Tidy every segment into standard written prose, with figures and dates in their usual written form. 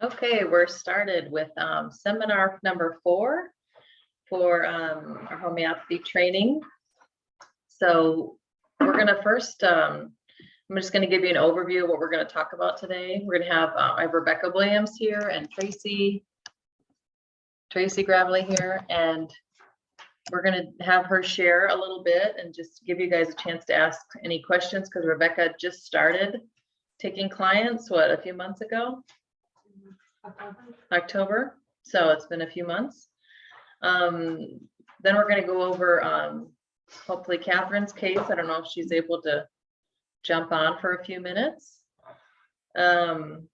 Okay, we're started with seminar number 4 for our homeopathy training. So we're going to first, I'm just going to give you an overview of what we're going to talk about today. We're going to have, I have Rebecca Williams here and Tracy Gravely here, and we're going to have her share a little bit and just give you guys a chance to ask any questions, because Rebecca just started taking clients, what, a few months ago? October. So it's been a few months. Then we're going to go over hopefully Catherine's case. I don't know if she's able to jump on for a few minutes. Then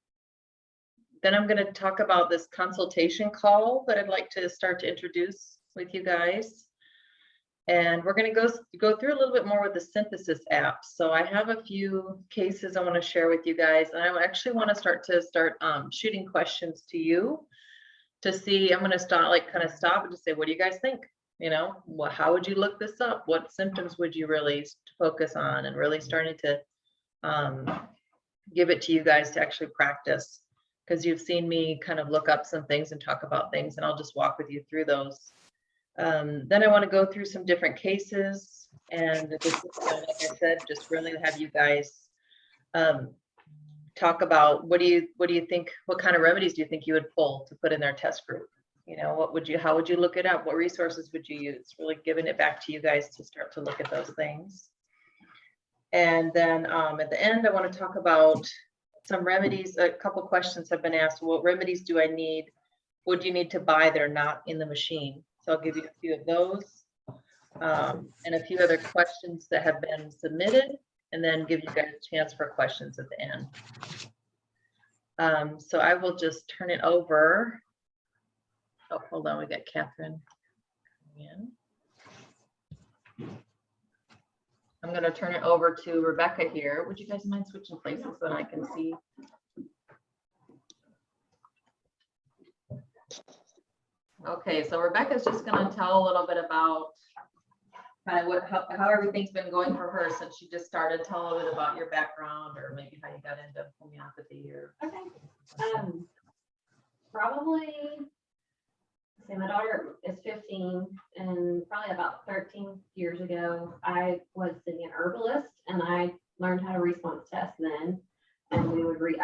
I'm going to talk about this consultation call that I'd like to start to introduce with you guys. And we're going to go through a little bit more with the synthesis app. So I have a few cases I want to share with you guys, and I actually want to start shooting questions to you to see. I'm going to kind of stop and just say, what do you guys think? You know, how would you look this up? What symptoms would you really focus on? And really starting to give it to you guys to actually practice, because you've seen me kind of look up some things and talk about things, and I'll just walk with you through those. Then I want to go through some different cases, and this is, like I said, just really have you guys talk about what do you think, what kind of remedies do you think you would pull to put in their test group? You know, how would you look it up? What resources would you use? Really giving it back to you guys to start to look at those things. And then at the end, I want to talk about some remedies. A couple questions have been asked. What remedies do I need? What do you need to buy that are not in the machine? So I'll give you a few of those and a few other questions that have been submitted, and then give you guys a chance for questions at the end. So I will just turn it over. Oh, hold on, we got Catherine coming in. I'm going to turn it over to Rebecca here. Would you guys mind switching places so that I can see? Okay, so Rebecca's just going to tell a little bit about kind of how everything's been going for her since she just started. Tell a little bit about your background, or maybe how you got into homeopathy. Or okay, probably. See, my daughter is 15, and probably about 13 years ago, I was seeing an herbalist, and I learned how to response test then. And I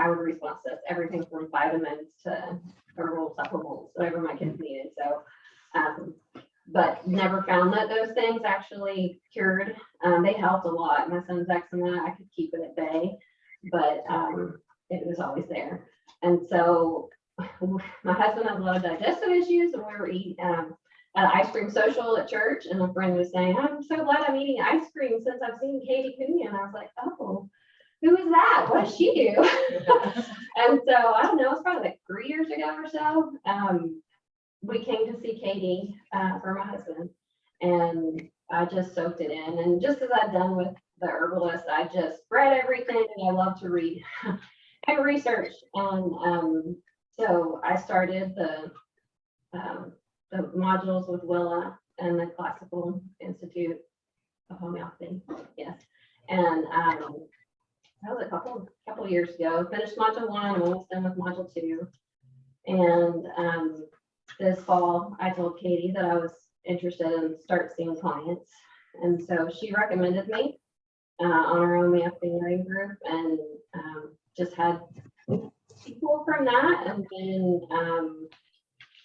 would response test everything from vitamins to herbal supplements, whatever my kids needed. So, but never found that those things actually cured. They helped a lot. My son's eczema, I could keep it at bay, but it was always there. And so my husband has a lot of digestive issues, and we were eating at an ice cream social at church, and a friend was saying, I'm so glad I'm eating ice cream since I've seen Katie Cunha. And I was like, oh, who is that? What does she do? And so I don't know, it's probably like 3 years ago or so. We came to see Katie for my husband, and I just soaked it in. And just as I'd done with the herbalist, I just read everything, and I love to read and research. And so I started the modules with Willa and the Classical Institute of Homeopathy. Yes. And that was a couple years ago. Finished module 1. I'm almost done with module 2. And this fall, I told Katie that I was interested in start seeing clients. And so she recommended me on our homeopathy learning group, and just had people from that. And then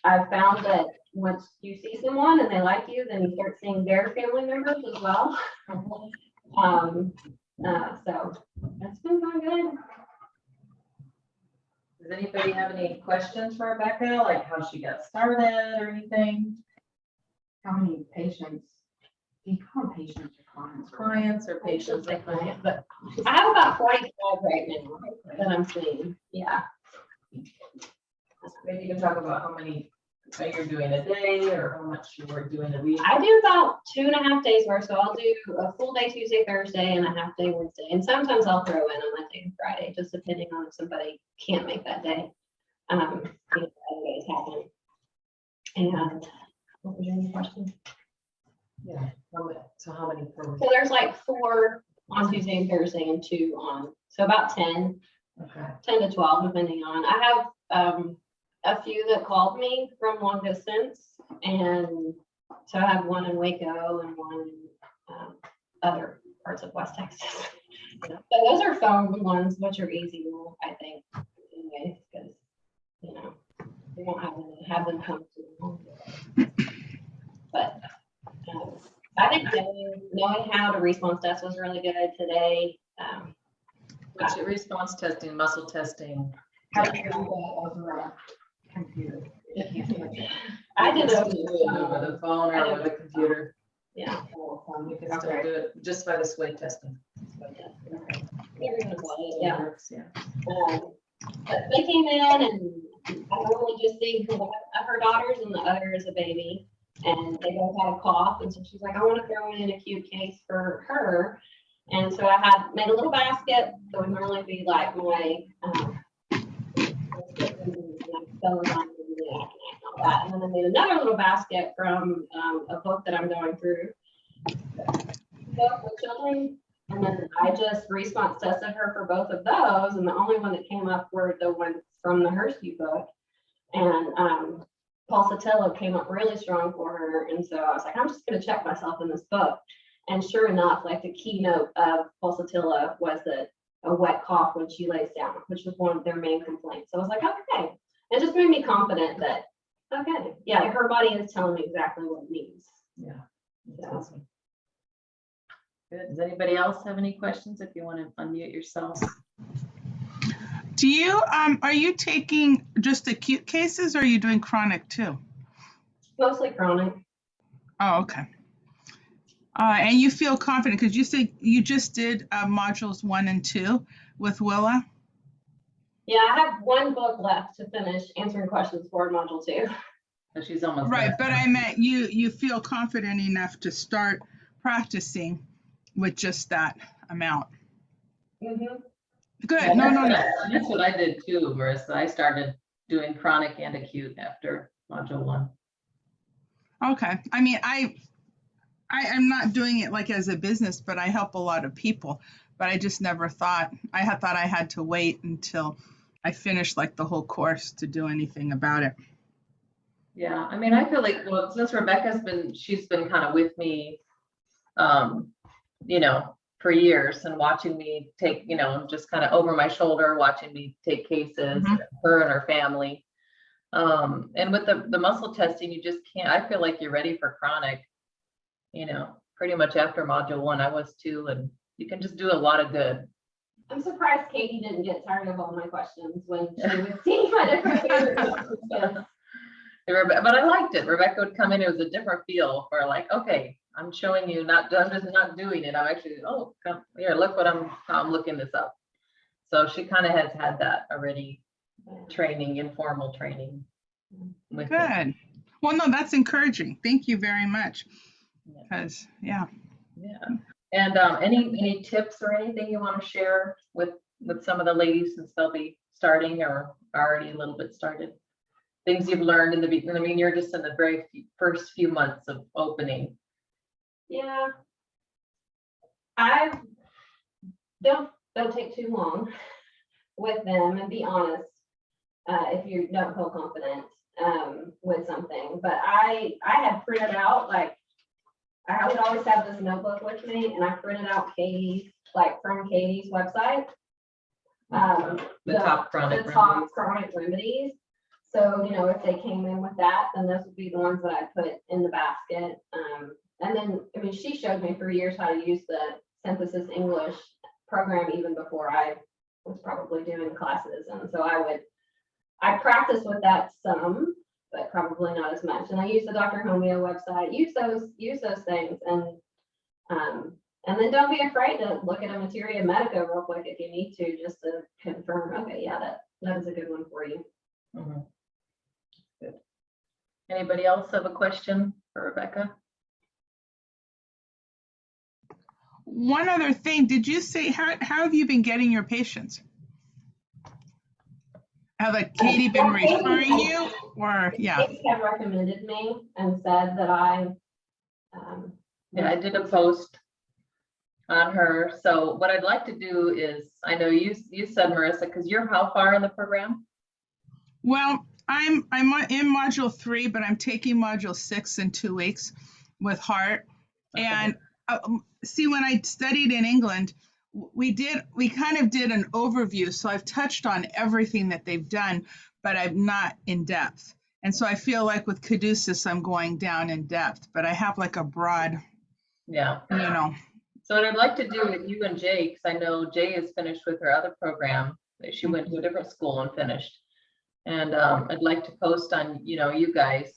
I found that once you see someone and they like you, then you start seeing their family members as well. So that's been going good. does anybody have any questions for Rebecca, like how she got started or anything? How many patients? Do you call them patients or clients? Clients or patients? But I have about 45 right now that I'm seeing. Yeah. Maybe you can talk about how many you're doing a day, or how much you were doing a week. I do about 2.5 days worth. So I'll do a full day Tuesday, Thursday, and a half day Wednesday. And sometimes I'll throw in a Monday and Friday, just depending on if somebody can't make that day. Days happen. And what was your question? Yeah. So how many per week? So there's like 4 on Tuesday and Thursday, and 2 on, so about 10. Okay. 10 to 12, depending on. I have a few that called me from long distance, and so I have one in Waco and one in other parts of West Texas. So those are phone ones, which are easy, I think, anyways, because we won't have them come to them. But I think knowing how to response test was really good today. What's your response testing, muscle testing? How do you do that over a computer? I did Still it. do it over the phone or with a computer. Yeah. You can still do it just by the sway testing. Yeah. Works, yeah. But they came in, and I normally just see one of her daughters and the other is a baby, and they both had a cough, and so she's like, I want to throw in an acute case for her. And so I had made a little basket that would normally be like my and then I made another little basket from a book that I'm going through, book with children. And then I just response tested her for both of those, and the only one that came up were the ones from the Hersey book. And pulsatilla came up really strong for her, and so I was like, I'm just going to check myself in this book. And sure enough, like the keynote of pulsatilla was that a wet cough when she lays down, which was one of their main complaints. So I was like, okay, it just made me confident that okay, yeah, her body is telling me exactly what it needs. Yeah. That's Yeah. awesome. Good. Does anybody else have any questions? If you want to unmute yourself. Do you, are you taking just acute cases or are you doing chronic too? Mostly chronic. Oh, okay. And you feel confident because you said you just did modules 1 and 2 with Willa? Yeah, I have one book left to finish answering questions for module 2. So she's almost Right, done. but I meant you feel confident enough to start practicing with just that amount. Mm-hmm. Good. Yeah, No. That's what I did too, Marissa. I started doing chronic and acute after module 1. Okay. I mean, I'm not doing it like as a business, but I help a lot of people. But I just never thought, I had thought I had to wait until I finished like the whole course to do anything about it. Yeah, I mean, I feel like, well, since she's been kind of with me, for years and watching me take, just kind of over my shoulder, watching me take cases, her and her family. And with the muscle testing, you just can't, I feel like you're ready for chronic, pretty much after module 1, I was too, and you can just do a lot of good. I'm surprised Katie didn't get tired of all my questions when she was seeing my different favorite questions. But I liked it. Rebecca would come in, it was a different feel for like, okay, I'm showing you, I'm just not doing it. I'm actually, oh, come here, look how I'm looking this up. So she kind of has had that already, training, informal training. With Good. me. Well, no, that's encouraging. Thank you very much. Because, yeah. And any tips or anything you want to share with some of the ladies since they'll be starting or already a little bit started? Things you've learned in the beginning. I mean, you're just in the very first few months of opening. Yeah. I don't take too long with them, and be honest, if you don't feel confident with something. But I had printed out, like, I would always have this notebook with me, and I printed out from Katie's website. The top chronic remedies. So, if they came in with that, then those would be the ones that I put in the basket. And then, I mean, she showed me for years how to use the Synthesis English program even before I was probably doing classes. And so I practiced with that some, but probably not as much. And I use the Dr. Homeo website, use those things. And then don't be afraid to look at a Materia Medica real quick if you need to, just to confirm, okay, yeah, that is a good one for you. Mm-hmm. Good. Anybody else have a question for Rebecca? One other thing, did you say, how have you been getting your patients? Have Katie been referring you or, yeah? Katie have recommended me and said that I did a post on her. So what I'd like to do is, I know you said, Marissa, because you're how far in the program? Well, I'm in module 3, but I'm taking module 6 in 2 weeks with heart. Okay. And see, when I studied in England, we kind of did an overview. So I've touched on everything that they've done, but I'm not in depth. And so I feel like with Caduceus, I'm going down in depth, but I have like a broad, Yeah. So what I'd like to do with you and Jay, because I know Jay is finished with her other program, she went to a different school and finished. And I'd like to post on, you guys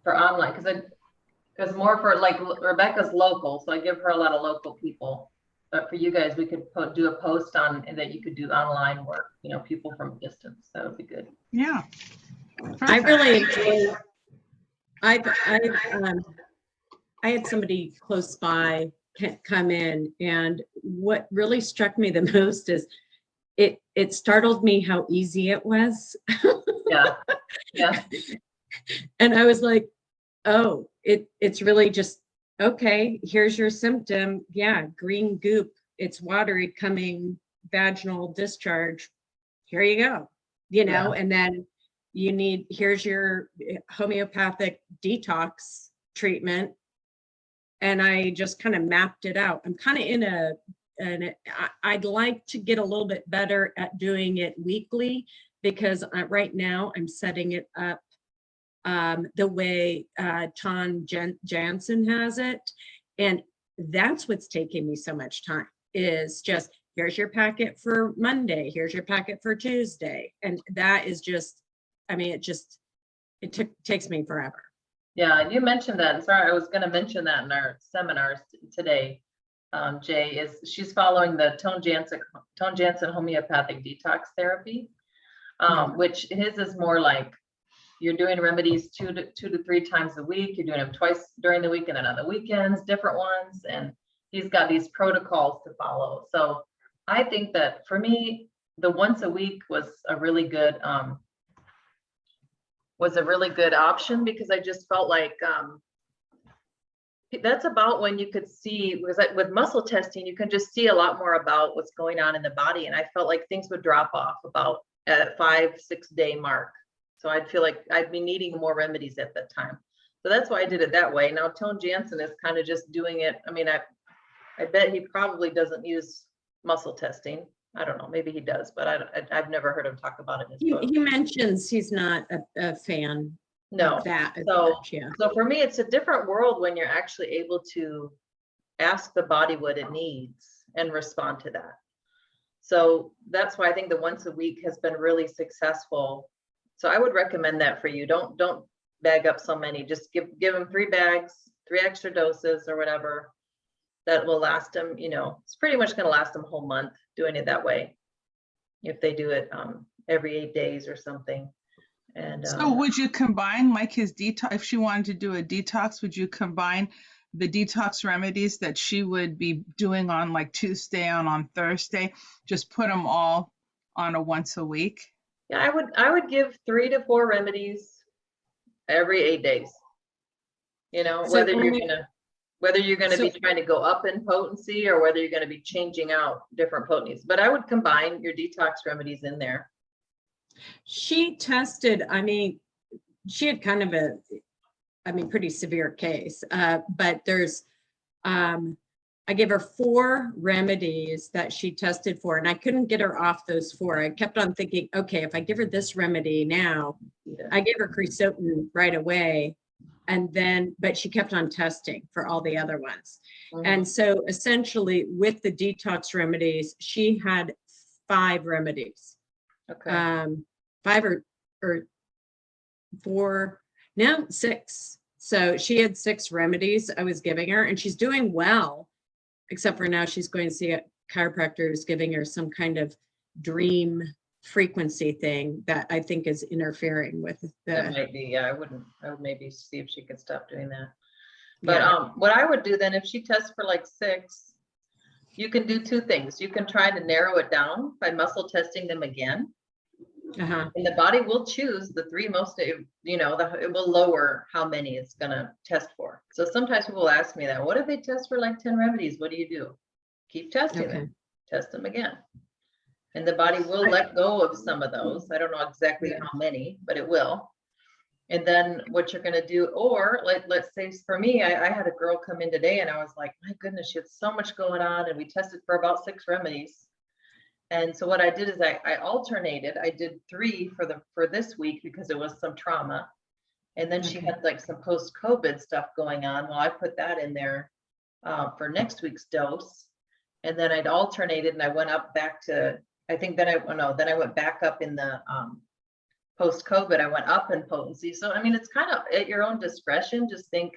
for online, because more for like Rebecca's local, so I give her a lot of local people. But for you guys, we could do a post on, and that you could do online work, people from a distance. That would be good. Yeah. I really enjoy. I had somebody close by come in, and what really struck me the most is it startled me how easy it was. Yeah. Yeah. And I was like, oh, it's really just, okay, here's your symptom. Yeah, green goop, it's watery coming vaginal discharge. Here you go. And then here's your homeopathic detox treatment. And I just kind of mapped it out. I'm kind of I'd like to get a little bit better at doing it weekly, because right now I'm setting it up the way Tom Jansen has it. And that's what's taking me so much time, is just, here's your packet for Monday, here's your packet for Tuesday. And that is just, it takes me forever. Yeah, you mentioned that. Sorry, I was going to mention that in our seminars today. Jay, she's following the Tom Jansen homeopathic detox therapy, which his is more like you're doing remedies 2 to 3 times a week. You're doing them twice during the week and then on the weekends, different ones. And he's got these protocols to follow. So I think that for me, the once a week was a really good option, because I just felt like that's about when you could see, because with muscle testing, you can just see a lot more about what's going on in the body. And I felt like things would drop off about at 5-6 day mark. So I'd feel like I'd be needing more remedies at that time. So that's why I did it that way. Now, Tom Jansen is kind of just doing it. I bet he probably doesn't use muscle testing. I don't know, maybe he does, but I've never heard him talk about it in his book. He mentions he's not a fan of that as much, yeah. So for me, it's a different world when you're actually able to ask the body what it needs and respond to that. So that's why I think the once a week has been really successful. So I would recommend that for you. Don't bag up so many. Just give them 3 bags, 3 extra doses or whatever. That will last them, it's pretty much going to last them a whole month doing it that way, if they do it every 8 days or something. And so would you combine like his detox, if she wanted to do a detox, would you combine the detox remedies that she would be doing on like Tuesday and on Thursday, just put them all on a once a week? Yeah, I would give 3 to 4 remedies every 8 days. Whether you're going to be trying to go up in potency or whether you're going to be changing out different potencies. But I would combine your detox remedies in there. She tested, she had kind of a, pretty severe case, but there's, I gave her 4 remedies that she tested for, and I couldn't get her off those 4. I kept on thinking, okay, if I give her this remedy now, I gave her creosotin right away. And then, but she kept on testing for all the other ones. Mm-hmm. And so essentially with the detox remedies, she had 5 remedies. Okay. 5 or 4, now 6. So she had 6 remedies I was giving her, and she's doing well, except for now she's going to see a chiropractor who's giving her some kind of dream frequency thing that I think is interfering with the. That might be, yeah. I would maybe see if she could stop doing that. But what I would do then, if she tests for like 6, you can do 2 things. You can try to narrow it down by muscle testing them again. And the body will choose the 3 most, it will lower how many it's going to test for. So sometimes people ask me that, what if they test for like 10 remedies? What do you do? Keep testing them, test them again. And the body will let go of some of those. I don't know exactly how many, but it will. And then what you're gonna do, or let's say for me, I had a girl come in today and I was like, my goodness, she had so much going on, and we tested for about 6 remedies. And so what I did is I alternated. I did 3 for this week because it was some trauma. And then she had like some post-COVID stuff going on. Well, I put that in there for next week's dose. And then I'd alternated and I went up back to, I think then I went back up in the post-COVID, I went up in potency. So, I mean, it's kind of at your own discretion. Just think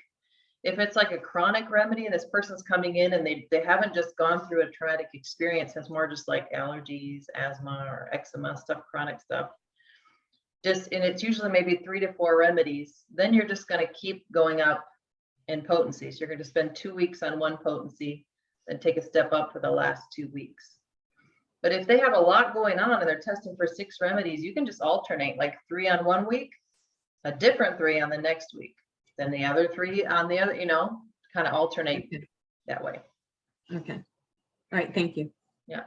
if it's like a chronic remedy and this person's coming in and they haven't just gone through a traumatic experience, it's more just like allergies, asthma or eczema stuff, chronic stuff. And it's usually maybe 3 to 4 remedies. Then you're just going to keep going up in potency. So you're going to spend 2 weeks on one potency, then take a step up for the last 2 weeks. But if they have a lot going on and they're testing for 6 remedies, you can just alternate like 3 on one week, a different 3 on the next week, then the other 3 on the other, kind of alternate that way. Okay. All right. Thank you. Yeah.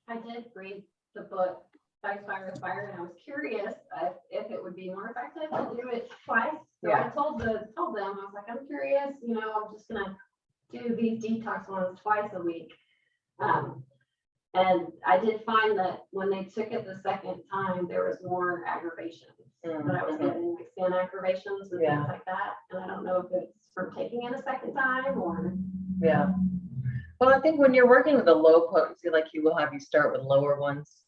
I did read the book Fight Fire with Fire, and I was curious if it would be more effective to do it twice. So Yeah. I told them, I was like, I'm curious, I'm just gonna do these detox ones twice a week. And I did find that when they took it the second time, there was more aggravations that I was getting, like skin aggravations and things like that. And I don't know if it's from taking it a second time or. Yeah. Well, I think when you're working with a low potency, like you will have you start with lower ones.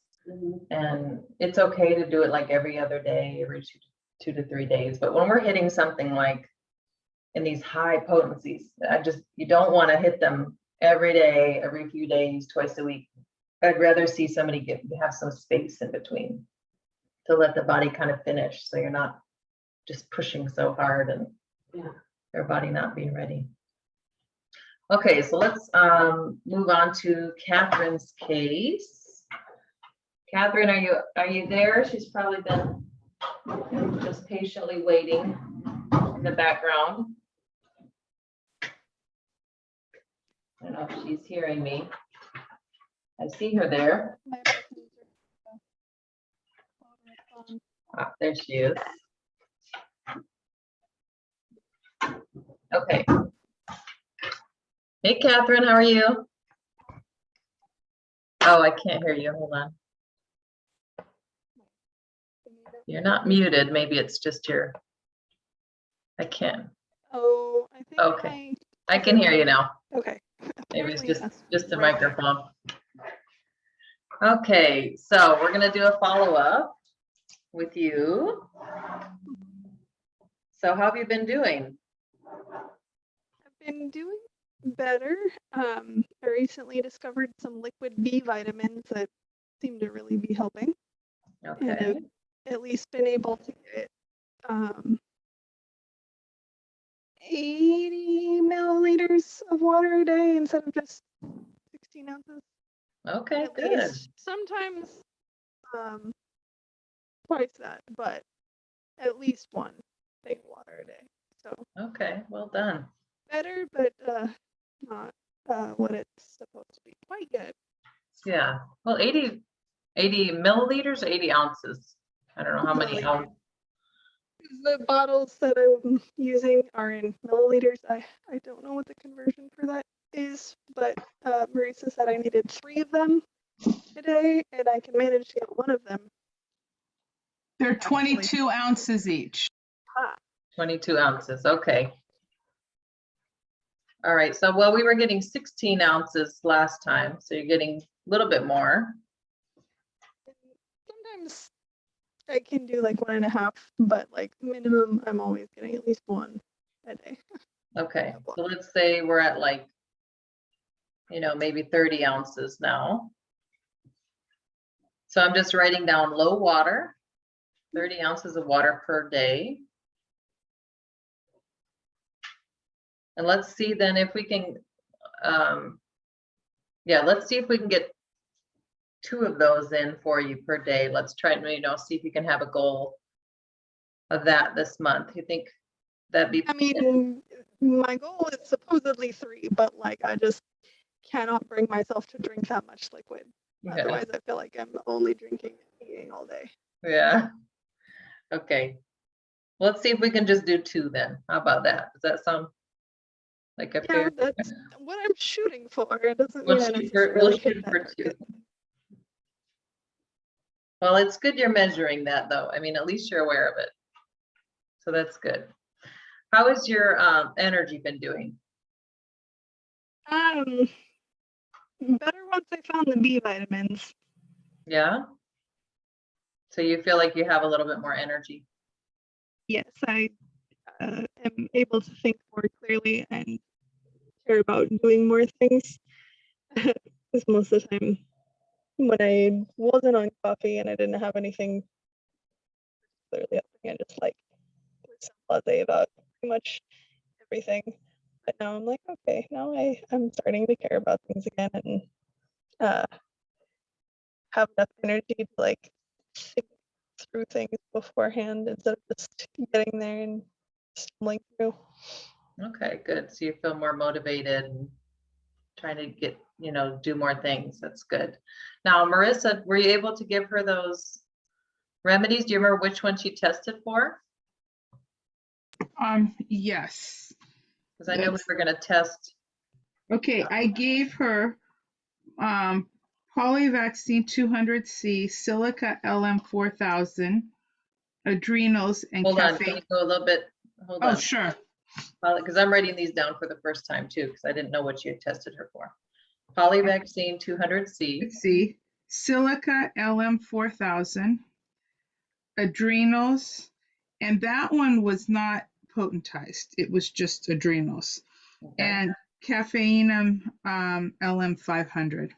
And it's okay to do it like every other day, every 2 to 3 days. But when we're hitting something like in these high potencies, you don't want to hit them every day, every few days, twice a week. I'd rather see somebody have some space in between to let the body kind of finish. So you're not just pushing so hard and their body not being ready. Okay, so let's move on to Catherine's case. Catherine, are you there? She's probably been just patiently waiting in the background. I don't know if she's hearing me. I see her there. Ah, there she is. Okay. Hey, Catherine, how are you? Oh, I can't hear you. Hold on. You're not muted. Maybe it's just I can't. Oh, I think Okay. I can hear you now. Okay. Maybe it's Apparently just the right there. microphone. Okay, so we're gonna do a follow-up with you. So how have you been doing? I've been doing better. I recently discovered some liquid B vitamins that seem to really be helping. And Okay, I've at least been able to get 80 milliliters of water a day instead of just 16 ounces. okay, At good. least. Sometimes twice that, but at least one thing of water a day. So Okay, well done. better, but not what it's supposed to be quite yet. Yeah, well, 80 milliliters, 80 ounces. I don't know how many Milliliters. ounces. The bottles that I'm using are in milliliters. I don't know what the conversion for that is, but Marisa said I needed 3 of them a day, and I can manage to get 1 of them. They're 22 ounces each. 22 ounces, okay. All right, so well, we were getting 16 ounces last time, so you're getting a little bit more. Sometimes I can do like 1.5, but like minimum, I'm always getting at least 1 a day. Okay, so let's say we're at like, maybe 30 ounces now. So I'm just writing down low water, 30 ounces of water per day. And let's see then if we can, let's see if we can get 2 of those in for you per day. Let's try and, see if you can have a goal of that this month. You think that'd be? I mean, my goal is supposedly 3, but like I just cannot bring myself to drink that much liquid. Yeah. Otherwise, I feel like I'm only drinking and eating all day. Yeah. Okay. Let's see if we can just do 2 then. How about that? Does that sound like a Yeah, fair? that's what I'm shooting for. It doesn't We'll mean I shoot for, necessarily hit that two. target. Well, it's good you're measuring that though. I mean, at least you're aware of it. So that's good. How has your energy been doing? Better once I found the B vitamins. Yeah. So you feel like you have a little bit more energy. Yes, I am able to think more clearly and care about doing more things. Because most of the time, when I wasn't on coffee and I didn't have anything clearly happening, I just like was blasé about pretty much everything. But now I'm like, okay, now I'm starting to care about things again and have enough energy to like think through things beforehand instead of just getting there and stumbling through. Okay, good. So you feel more motivated and trying to get, do more things. That's good. Now, Marissa, were you able to give her those remedies? Do you remember which one she tested for? Yes. Because I know we were going to test. Okay, I gave her polyvaccine 200C, silica LM 4000, adrenals, and Hold on, can caffeine. you go a little bit? Hold Oh, on. sure. Because I'm writing these down for the first time too, because I didn't know what you had tested her for. Polyvaccine 200C. Let's see. Silica LM 4000, adrenals, and that one was not potentized. It was just adrenals. Okay. And caffeine LM 500.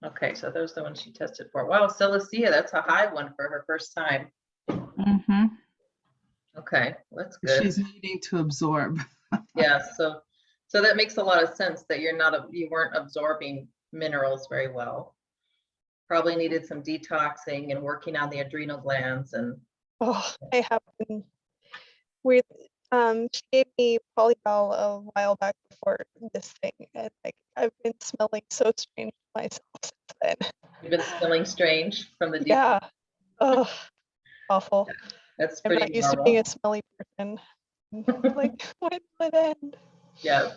Okay, so those are the ones she tested for. Wow, Cilicia, that's a high one for her first time. Mm-hmm. Okay, that's good. She's needing to absorb. Yeah, so that makes a lot of sense that you weren't absorbing minerals very well. Probably needed some detoxing and working on the adrenal glands and Oh, I have been weird. She gave me polyball a while back before this thing, and like I've been smelling so strange myself since then. you've been smelling strange from the deep. Yeah. Oh, awful. That's I'm pretty not used to being normal. a smelly person. Like, when will it end? Yeah,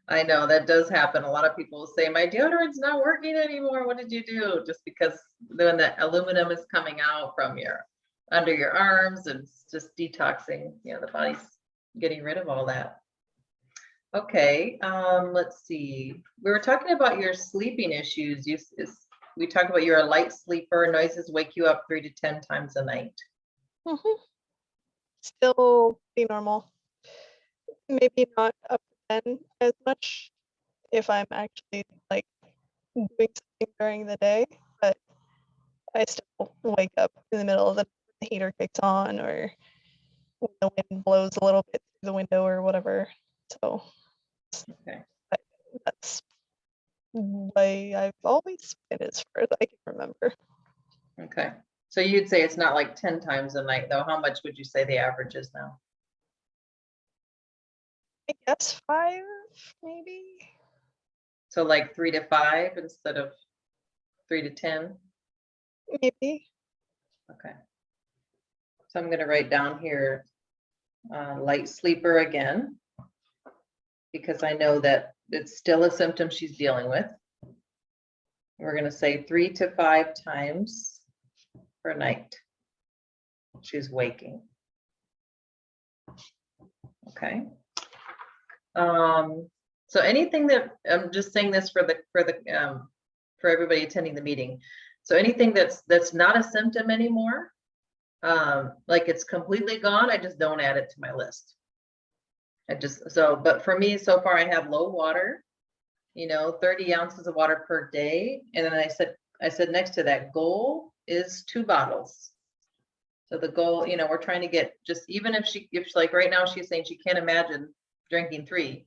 I know that does happen. A lot of people say my deodorant's not working anymore. What did you do? Just because then the aluminum is coming out from under your arms and it's just detoxing, the body's getting rid of all that. Okay, let's see. We were talking about your sleeping issues. We talked about you're a light sleeper, noises wake you up 3 to 10 times a night. Still be normal. Maybe not up to 10 as much if I'm actually like doing something during the day, but I still wake up in the middle of the heater kicks on or when the wind blows a little bit through the window or whatever. So Okay. that's why I've always been as far as I can remember. Okay. So you'd say it's not like 10 times a night though. How much would you say the average is now? I guess 5, maybe. So like 3 to 5 instead of 3 to 10? Maybe. Okay. So I'm going to write down here light sleeper again, because I know that it's still a symptom she's dealing with. We're going to say 3 to 5 times per night she's waking. Okay. So anything that I'm just saying this for everybody attending the meeting. So anything that's not a symptom anymore, like it's completely gone, I just don't add it to my list. But for me, so far I have low water, 30 ounces of water per day. And then I said next to that goal is 2 bottles. So the goal, we're trying to get just, even if she like right now, she's saying she can't imagine drinking 3.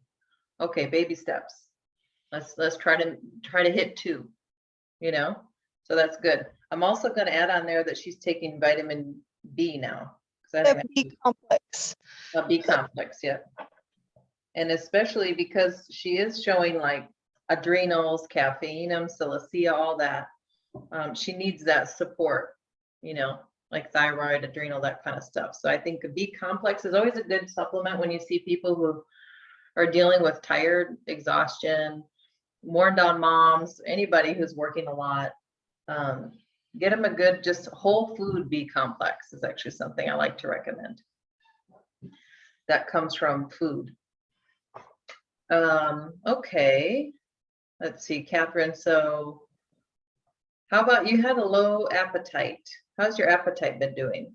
Okay, baby steps. Let's try to hit 2, so that's good. I'm also going to add on there that she's taking vitamin B now. The B complex. B complex, yeah. And especially because she is showing like adrenals, caffeine, silicea, all that. She needs that support, like thyroid, adrenal, that kind of stuff. So I think a B complex is always a good supplement when you see people who are dealing with tired, exhaustion, worn down moms, anybody who's working a lot. Get them a good, just whole food B complex is actually something I like to recommend. That comes from food. Okay, let's see, Catherine. So how about you had a low appetite? How's your appetite been doing?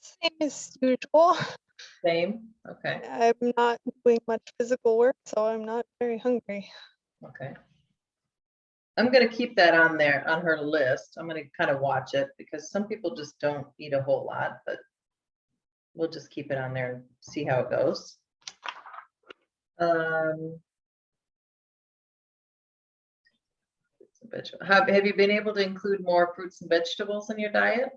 Same as usual. Same? Okay, I'm not doing much physical work, so I'm not very hungry. okay. I'm gonna keep that on there, on her list. I'm gonna kind of watch it because some people just don't eat a whole lot, but we'll just keep it on there and see how it goes. Have you been able to include more fruits and vegetables in your diet?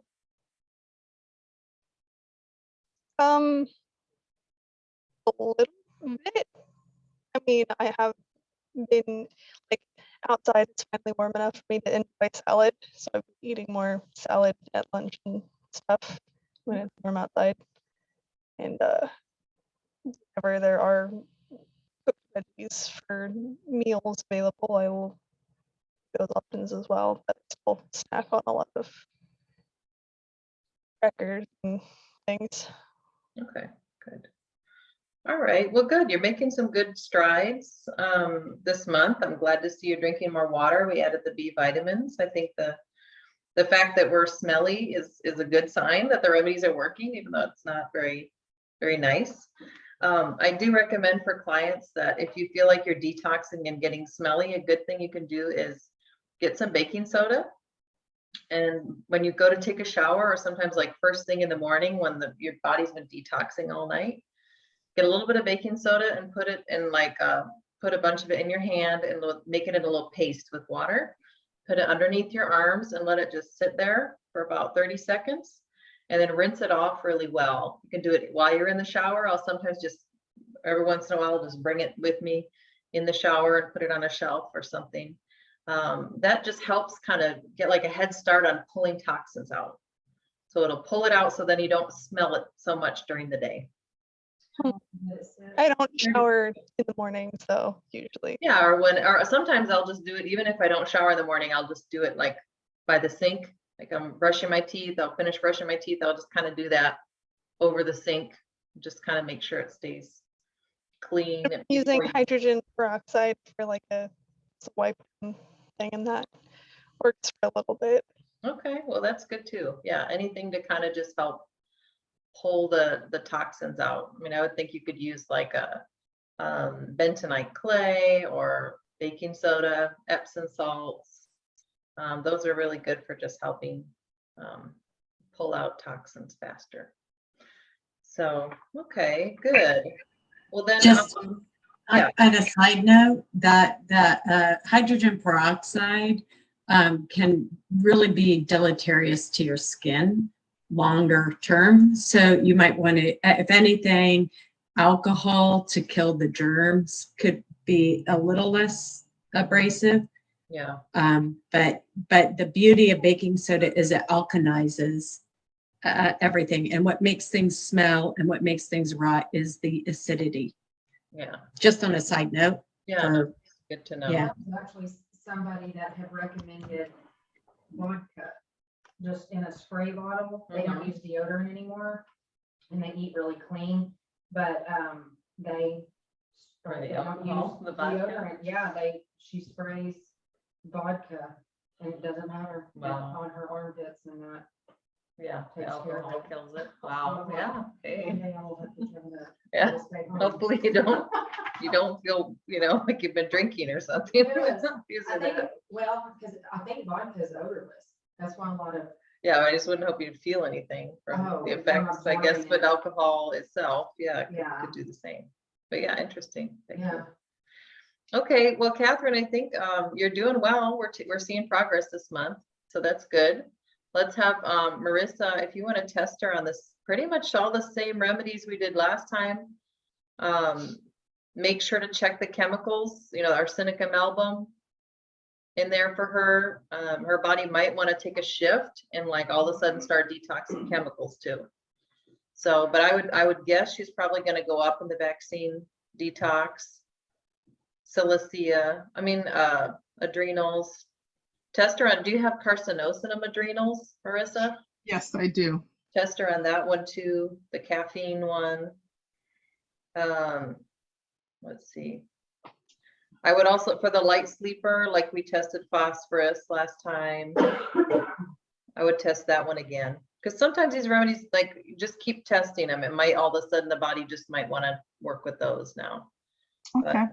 A little bit. I mean, I have been like outside. It's finally warm enough for me to enjoy salad, so I'm eating more salad at lunch and stuff when it's warm outside. And whenever there are cooked veggies for meals available, I will do those options as well. But I still snack on a lot of crackers and things. Okay, good. All right, well, good. You're making some good strides this month. I'm glad to see you drinking more water. We added the B vitamins. I think the fact that we're smelly is a good sign that the remedies are working, even though it's not very, very nice. I do recommend for clients that if you feel like you're detoxing and getting smelly, a good thing you can do is get some baking soda. And when you go to take a shower, or sometimes like first thing in the morning when your body's been detoxing all night, get a little bit of baking soda and put it in put a bunch of it in your hand and make it in a little paste with water. Put it underneath your arms and let it just sit there for about 30 seconds and then rinse it off really well. You can do it while you're in the shower. I'll sometimes just every once in a while just bring it with me in the shower and put it on a shelf or something. That just helps kind of get like a head start on pulling toxins out. So it'll pull it out so then you don't smell it so much during the day. I don't shower in the morning, so usually. Yeah, or sometimes I'll just do it, even if I don't shower in the morning, I'll just do it like by the sink. Like I'm brushing my teeth, I'll finish brushing my teeth, I'll just kind of do that over the sink. Just kind of make sure it stays clean. I'm using hydrogen peroxide for like a wipe thing, and that works for a little bit. Okay, well, that's good too. Yeah, anything to kind of just help pull the toxins out. I mean, I would think you could use like a bentonite clay or baking soda, Epsom salts. Those are really good for just helping pull out toxins faster. So, okay, good. Well then, Just yeah. on a side note, that hydrogen peroxide can really be deleterious to your skin longer term. So you might want to, if anything, alcohol to kill the germs could be a little less abrasive. Yeah. But the beauty of baking soda is it alkalizes everything. And what makes things smell and what makes things rot is the acidity. Yeah. Just on a side note. Yeah. Good to know. Yeah. There's actually somebody that had recommended vodka just in a spray bottle. They don't use deodorant anymore and they eat really clean, but they don't use deodorant. Yeah, she sprays vodka and it doesn't matter on her armpits and that. Yeah, the alcohol kills it. Wow. Yeah. Hey. Yeah. Hopefully you don't feel, like you've been drinking or something. Because I think vodka is odorless. That's why a lot of. Yeah, I just wouldn't hope you'd feel anything from the effects, I guess, but alcohol itself, could do the same. But yeah, interesting. Thank you. Okay, well, Catherine, I think you're doing well. We're seeing progress this month, so that's good. Let's have Marissa, if you want to test her on this, pretty much all the same remedies we did last time. make sure to check the chemicals, you know, arsenicum album in there for her. Her body might want to take a shift and like all of a sudden start detoxing chemicals too. So, but I would guess she's probably going to go up in the vaccine detox, silicea, adrenals. Test her on, do you have carcinosinum adrenals, Marissa? Yes, I do. Test her on that one too, the caffeine one. Let's see. I would also, for the light sleeper, like we tested phosphorus last time, I would test that one again. Because sometimes these remedies, like, you just keep testing them. It might all of a sudden the body just might want to work with those now. Okay. But,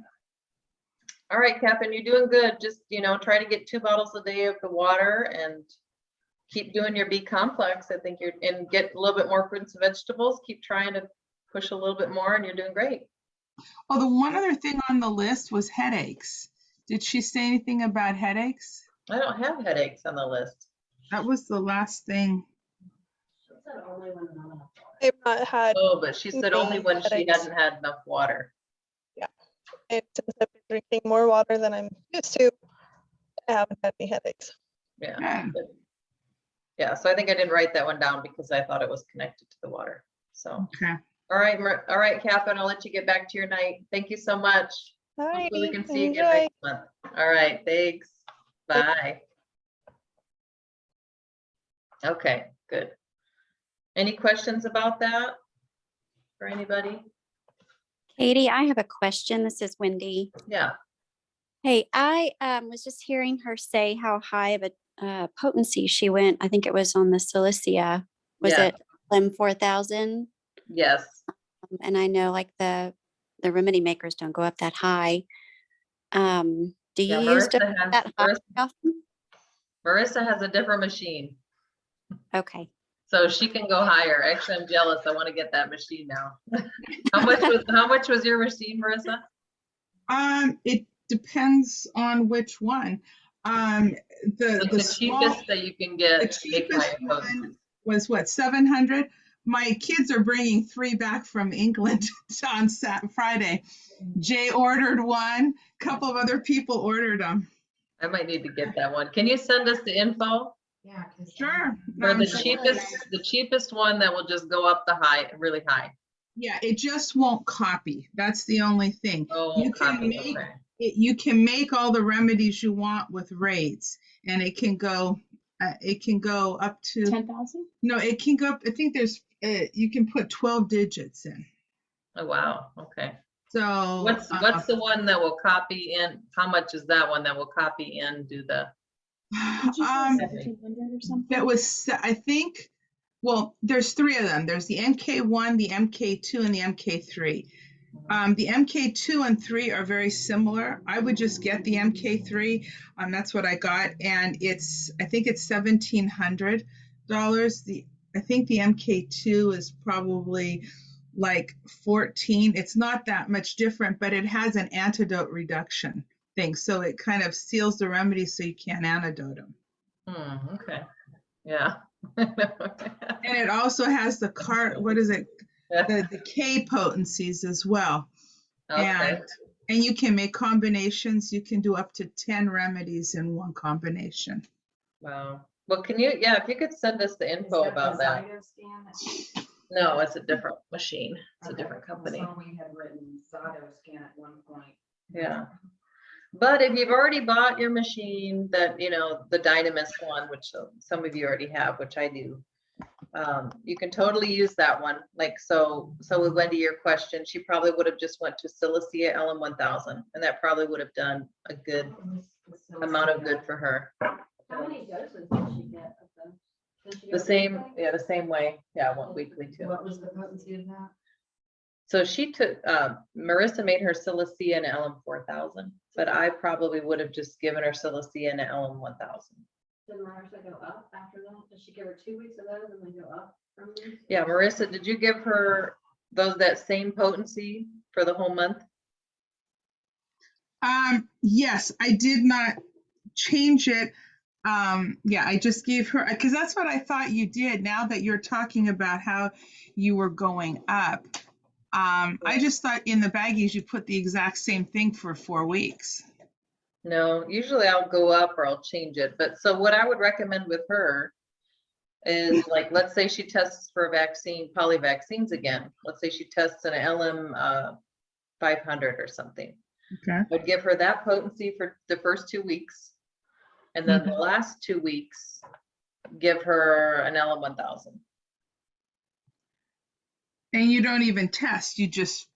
all right, Catherine, you're doing good. Just, you know, try to get 2 bottles a day of the water and keep doing your B complex. I think and get a little bit more fruits and vegetables. Keep trying to push a little bit more and you're doing great. Oh, the one other thing on the list was headaches. Did she say anything about headaches? I don't have headaches on the list. That was the last thing. I've not had Oh, but she said only when she headaches. hadn't had enough water. it since I've been drinking more water than I'm used to. I haven't had any headaches. Yeah. Yeah. Good. Yeah, so I think I didn't write that one down because I thought it was connected to the water. So, Okay. all right, Catherine, I'll let you get back to your night. Thank you so much. Hopefully we Alrighty, can see you again enjoy. next month. All right, thanks. Bye. Okay, good. Any questions about that for anybody? Katie, I have a question. This is Wendy. Yeah, Hey, I was just hearing her say how high of a potency she went. I think it was on the silicea. Was Yeah. it LM4000? yes. And I know like the remedy makers don't go up that high. Do Yeah, you use Marissa has, that high often? Marissa has a different machine, Okay. so she can go higher. Actually, I'm jealous. I want to get that machine now. How much was your machine, Marissa? It depends on which one. The small, cheapest that you can get. the make cheapest higher potency. one was what, 700? My kids are bringing 3 back from England on Friday. Jay ordered one, a couple of other people ordered them. I might need to get that one. Can you send us the info Yeah. 'Cause Sure. for the Sure. cheapest one that will just go up really high? Yeah, it just won't copy. That's the only thing. Oh, You can copy, make okay. you can make all the remedies you want with rates, and it can go up to 10,000? no, it can go up. I think there's you can put 12 digits in. Oh, wow, okay. So What's the one that will copy in? How much is that one that will copy in, do the? Did you say um 1,700 or something? that was, I think, well, there's 3 of them. There's the MK1, the MK2, and the MK3. The MK2 and 3 are very similar. I would just get the MK3. That's what I got, and I think it's $1,700. I think the MK2 is probably like 14. It's not that much different, but it has an antidote reduction thing, so it kind of seals the remedy so you can't antidote them. Okay, yeah. And it also has the the K potencies as well. Okay, And you can make combinations. You can do up to 10 remedies in one combination. wow. Well, if you could send us the info about that. No, it's a different machine. It's a different company. We had written Zato scan at one point. Yeah. But if you've already bought your machine that, the Dynamis one, which some of you already have, which I do, you can totally use that one. Like, so with Wendy, your question, she probably would have just went to Silicea LM1000, and that probably would have done a good amount of good for her. How many doses did she get of them? Did she The go same, weekly? yeah, the same way. Yeah, one weekly too. What was the potency of that? So she took, Marissa made her Silicea and LM4000, but I probably would have just given her Silicea and LM1000. Did Marissa go up after that? Did she give her 2 weeks of those and then go up from these? Yeah, Marissa, did you give her that same potency for the whole month? Yes, I did not change it. Yeah, I just gave her, because that's what I thought you did. Now that you're talking about how you were going up, I just thought in the baggies, you put the exact same thing for 4 weeks. No, usually I'll go up or I'll change it. But so what I would recommend with her is like, let's say she tests for a vaccine, polyvaccines again. Let's say she tests an LM 500 or something. Okay. I'd give her that potency for the first 2 weeks. And then the last 2 weeks, give her an LM 1000. And you don't even test, you just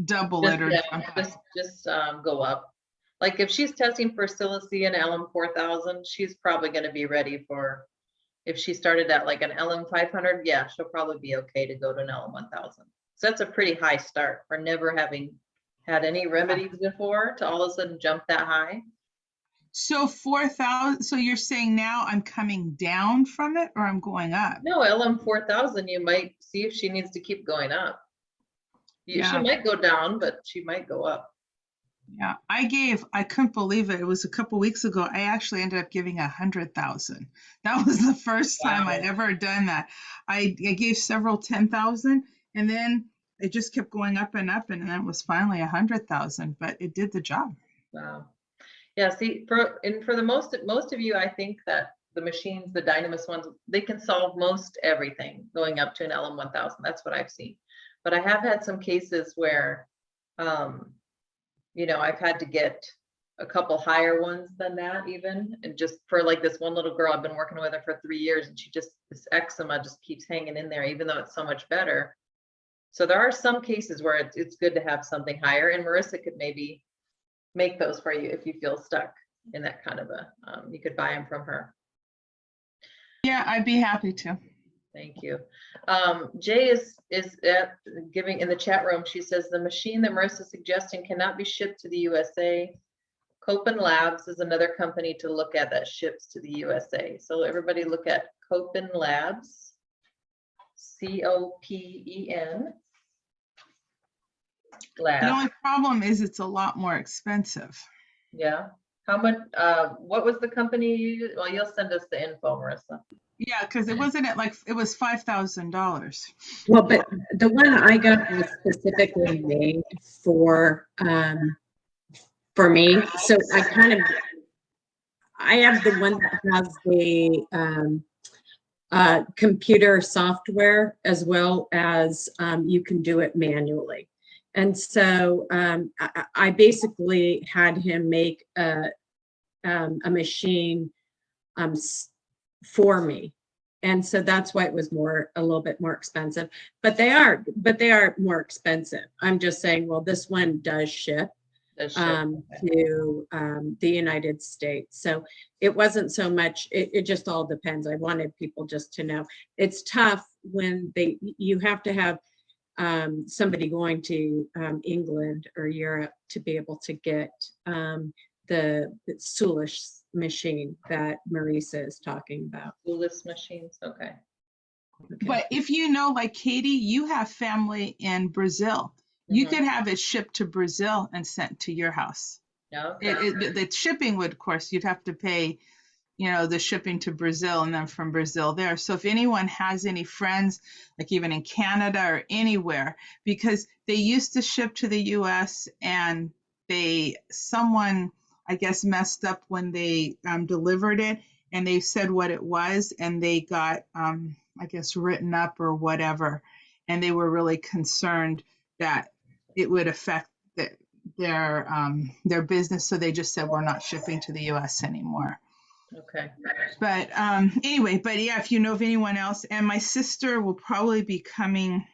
double it or Just go up. Like if she's testing for Silicea and LM 4000, she's probably going to be ready for, if she started at like an LM 500, yeah, she'll probably be okay to go to an LM 1000. So that's a pretty high start for never having had any remedies before to all of a sudden jump that high. So 4,000, so you're saying now I'm coming down from it or I'm going up? No, LM 4000, you might see if she needs to keep going up. She Yeah. might go down, but she might go up. Yeah, I couldn't believe it. It was a couple weeks ago. I actually ended up giving 100,000. That was the first time I'd ever done that. I gave several 10,000 and then it just kept going up and up and then it was finally 100,000, but it did the job. Wow. Yeah, see, for the most of you, I think that the machines, the Dynamis ones, they can solve most everything going up to an LM 1000. That's what I've seen. But I have had some cases where, you know, I've had to get a couple higher ones than that even. And just for like this one little girl, I've been working with her for 3 years and this eczema just keeps hanging in there, even though it's so much better. So there are some cases where it's good to have something higher, and Marissa could maybe make those for you if you feel stuck in that kind of a, you could buy them from her. Yeah, I'd be happy to. Thank you. Jay is at giving in the chat room. She says the machine that Marissa's suggesting cannot be shipped to the USA. Copen Labs is another company to look at that ships to the USA. So everybody look at Copen Labs, COPEN. Labs. The only problem is it's a lot more expensive. Yeah. How much, what was the company you used? Well, you'll send us the info, Marissa. Yeah, because it wasn't it was $5,000. Well, but the one I got was specifically made for me. So I have the one that has the computer software as well as you can do it manually. And so I basically had him make a machine for me. And so that's why it was a little bit more expensive, but they are more expensive. I'm just saying, well, this one does ship to the United States. So it wasn't so much, it just all depends. I wanted people just to know it's tough when you have to have somebody going to England or Europe to be able to get the Sulish machine that Marisa is talking about. Sulish machines, okay. But if you know, like Katie, you have family in Brazil. You could have it shipped to Brazil and sent to your house. Okay. The shipping would, of course, you'd have to pay, you know, the shipping to Brazil and then from Brazil there. So if anyone has any friends, like even in Canada or anywhere, because they used to ship to the US and someone, I guess, messed up when they delivered it and they said what it was and they got, I guess, written up or whatever. And they were really concerned that it would affect their business. So they just said, we're not shipping to the US anymore. Okay. But anyway, but yeah, if you know of anyone else, and my sister will probably be coming,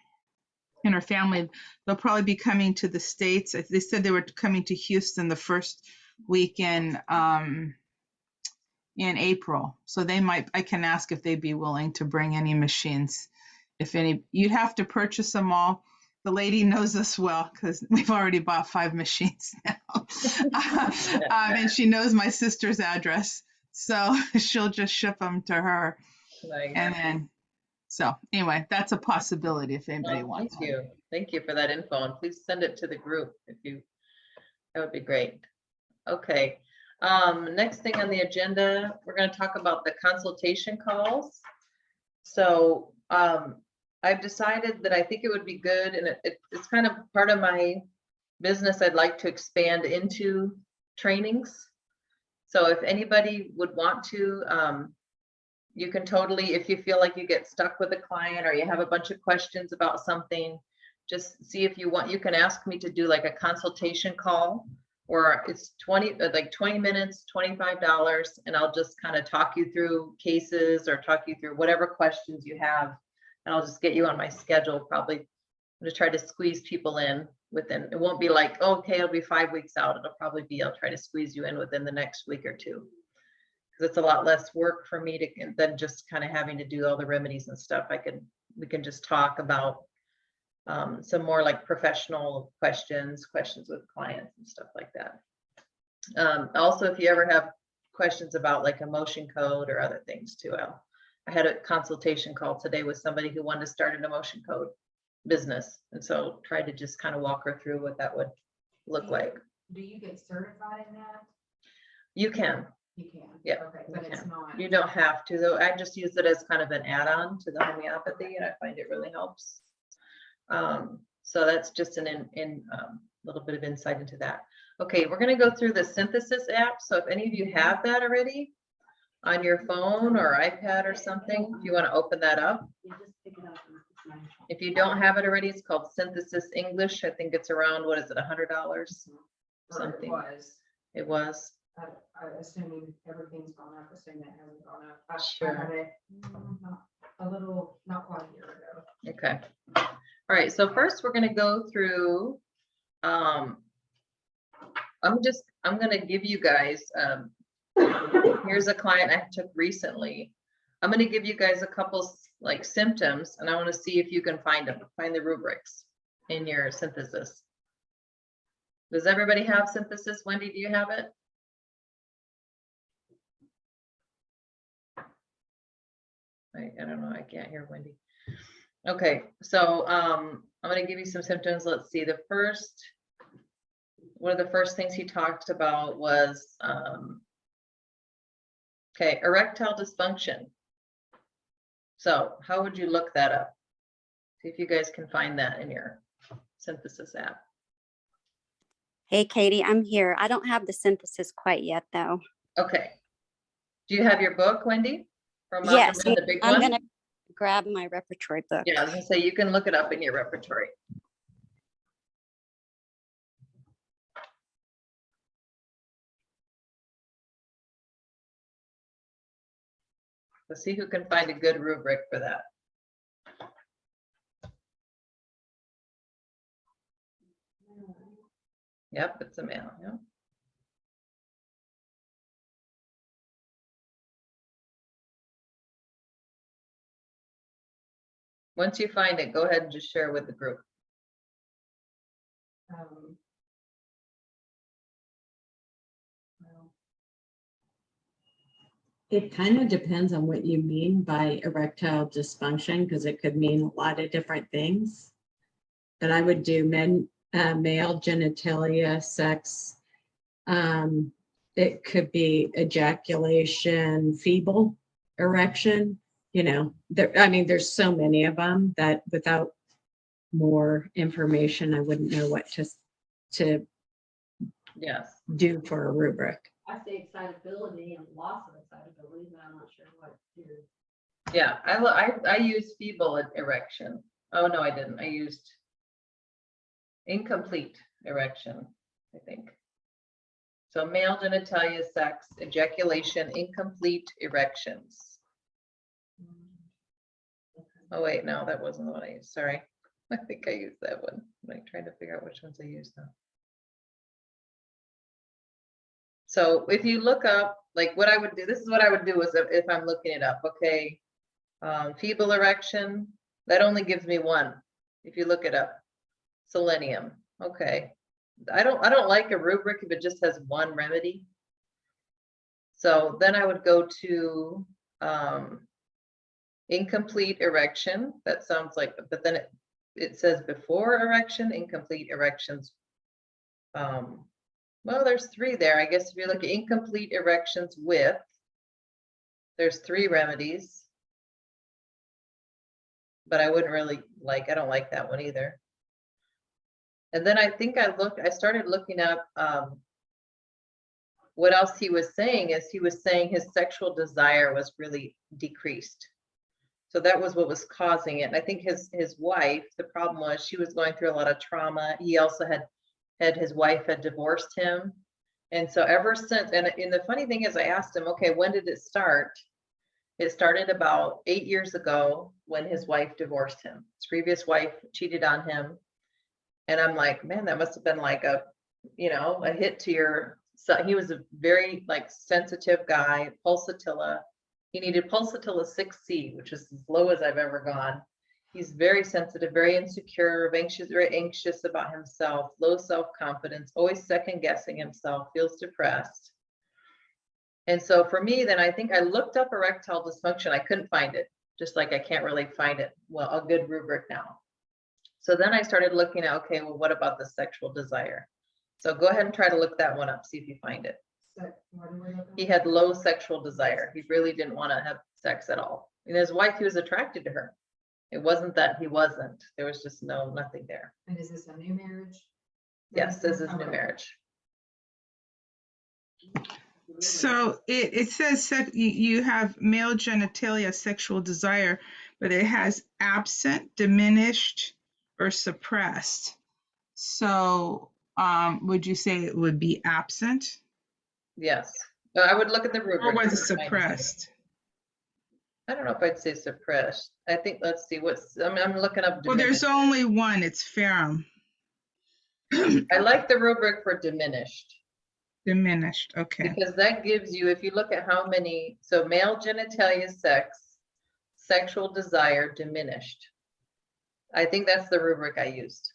and her family, they'll probably be coming to the States. They said they were coming to Houston the first week in April. So I can ask if they'd be willing to bring any machines. If any, you'd have to purchase them all. The lady knows us well because we've already bought 5 machines now. And she knows my sister's address. So she'll just ship them to her. Nice. And then, so anyway, that's a possibility if anybody wants. Thank you. Thank you for that info. And please send it to the group that would be great. Okay. Next thing on the agenda, we're going to talk about the consultation calls. So I've decided that I think it would be good, and it's kind of part of my business. I'd like to expand into trainings. So if anybody would want to, you can totally, if you feel like you get stuck with a client or you have a bunch of questions about something, just see if you want, you can ask me to do like a consultation call, or it's 20 minutes, $25, and I'll just kind of talk you through cases or talk you through whatever questions you have. And I'll just get you on my schedule. Probably I'm going to try to squeeze people in within, it won't be like, oh, okay, it'll be 5 weeks out. It'll probably be, I'll try to squeeze you in within the next week or two. Because it's a lot less work for me than just kind of having to do all the remedies and stuff. We can just talk about some more like professional questions with clients and stuff like that. Also, if you ever have questions about like emotion code or other things too, I had a consultation call today with somebody who wanted to start an emotion code business. And so tried to just kind of walk her through what that would look like. Do you get certified in that? You can. You can. Yeah, Okay, you but it's can. not. You don't have to though. I just use it as kind of an add-on to the homeopathy, and I find it really helps. So that's just an little bit of insight into that. Okay, we're going to go through the synthesis app. So if any of you have that already on your phone or iPad or something, if you want to open that up. If you don't have it already, it's called Synthesis English. I think it's around, what is it, $100? Something. It was. I assuming everything's gone up, assuming it hasn't gone up. I Sure. had it not quite a year ago. Okay. All right. So first we're going to go through, I'm going to give you guys, here's a client I took recently. I'm going to give you guys a couple like symptoms, and I want to see if you can find them, find the rubrics in your synthesis. Does everybody have synthesis? Wendy, do you have it? I don't know. I can't hear Wendy. Okay, so I'm going to give you some symptoms. Let's see. One of the first things he talked about was, okay, erectile dysfunction. So how would you look that up? See if you guys can find that in your synthesis app. Hey, Katie, I'm here. I don't have the synthesis quite yet, though. Okay. Do you have your book, Wendy? From Yes, the big I'm one? going to grab my repertory book. Yeah, I was going to say you can look it up in your repertory. Let's see who can find a good rubric for that. Yep, it's a male. Yeah. Once you find it, go ahead and just share with the group. Well, It kind of depends on what you mean by erectile dysfunction, because it could mean a lot of different things. But I would do male genitalia, sex. It could be ejaculation, feeble erection. You know, there's so many of them that without more information, I wouldn't know what to Yes. do for a rubric. I say excitability and loss of excitability, but I'm not sure what you're. Yeah, I used feeble erection. Oh no, I didn't. I used incomplete erection, I think. So male genitalia, sex, ejaculation, incomplete erections. Oh wait, no, that wasn't the one I used. Sorry. I think I used that one. I'm like trying to figure out which ones I used now. So if you look up, like what I would do, this is what I would do is if I'm looking it up, okay. Feeble erection, that only gives me one. If you look it up, selenium. Okay. I don't like a rubric if it just has one remedy. So then I would go to incomplete erection. That sounds like, but then it says before erection, incomplete erections. Well, there's 3 there. I guess if you look at incomplete erections with, there's 3 remedies. but I wouldn't really like, I don't like that one either. And then I think I started looking up what else he was saying is he was saying his sexual desire was really decreased. So that was what was causing it. And I think his wife, the problem was she was going through a lot of trauma. He also had his wife had divorced him. And so ever since, and the funny thing is I asked him, okay, when did it start? It started about 8 years ago when his wife divorced him. His previous wife cheated on him. And I'm like, man, that must have been like a hit to your son. He was a very like sensitive guy, pulsatilla. He needed pulsatilla 6C, which is as low as I've ever gone. He's very sensitive, very insecure, very anxious about himself, low self-confidence, always second guessing himself, feels depressed. And so for me, then I think I looked up erectile dysfunction. I couldn't find it, just like I can't really find it. Well, a good rubric now. So then I started looking at, okay, well, what about the sexual desire? So go ahead and try to look that one up, see if you find it. He had low sexual desire. He really didn't want to have sex at all. And his wife, he was attracted to her. It wasn't that he wasn't. There was just nothing there. And is this a new marriage? Yes, this is new marriage. So it says you have male genitalia sexual desire, but it has absent, diminished, or suppressed. So would you say it would be absent? Yes. I would look at the rubric. Or was it suppressed? I don't know if I'd say suppressed. I think, let's see, I'm looking up. Well, there's only one, it's ferrum. I like the rubric for diminished. Diminished, okay. Because that gives you, if you look at how many, so male genitalia sex, sexual desire diminished. I think that's the rubric I used.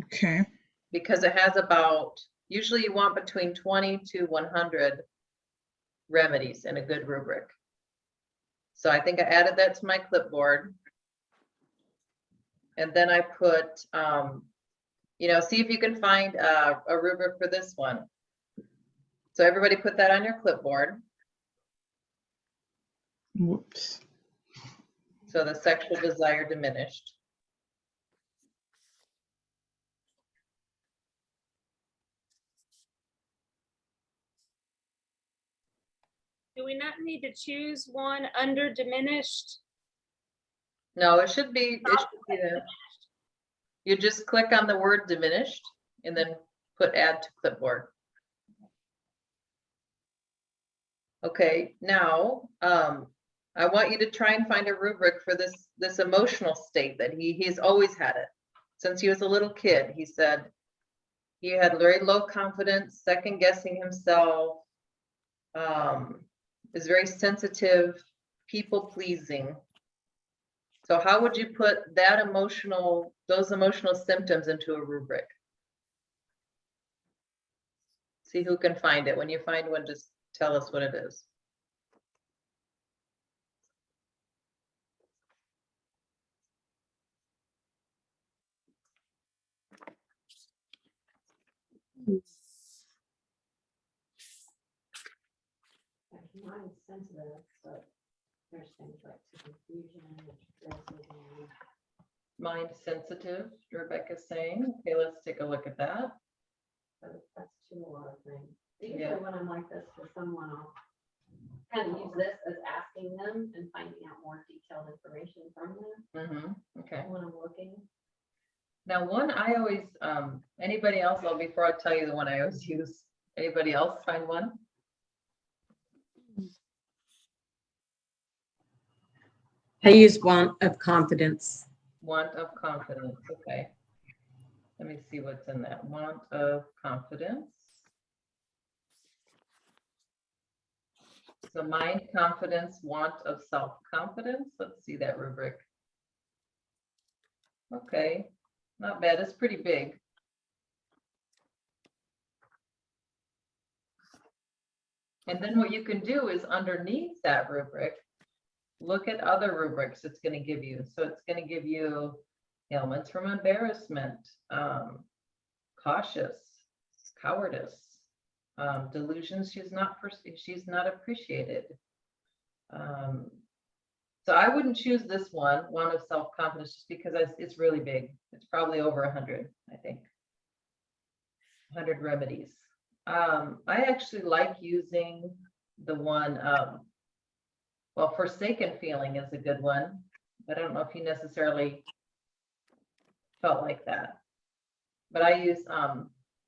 Okay. Because it has about, usually you want between 20 to 100 remedies in a good rubric. So I think I added that to my clipboard. And then I put, see if you can find a rubric for this one. So everybody put that on your clipboard. Whoops. So the sexual desire diminished. Do we not need to choose one under diminished? No, it should be there. You just click on the word diminished and then put add to clipboard. Okay, now I want you to try and find a rubric for this emotional state that he's always had it. Since he was a little kid, he said he had very low confidence, second guessing himself, is very sensitive, people pleasing. So how would you put those emotional symptoms into a rubric? See who can find it. When you find one, just tell us what it is. Mine's sensitive, but there's things like confusion and criticism. Mind sensitive, Rebecca's saying. Okay, let's take a look at that. That's too a lot of things. Yeah. Usually when I'm like this with someone, I'll kind of use this as asking them and finding out more detailed information from them Okay. when I'm looking. Now, one I always, anybody else, before I tell you the one I always use, anybody else find one? I use want of confidence. Want of confidence, okay. Let me see what's in that. Want of confidence. So mind, confidence, want of self-confidence. Let's see that rubric. Okay, not bad. It's pretty big. And then what you can do is underneath that rubric, look at other rubrics it's going to give you. So it's going to give you ailments from embarrassment, cautious, cowardice, delusions she's not appreciated, So I wouldn't choose this one of self-confidence, just because it's really big. It's probably over 100, I think. 100 remedies. I actually like using the one, well, Forsaken Feeling is a good one, but I don't know if you necessarily felt like that. But I use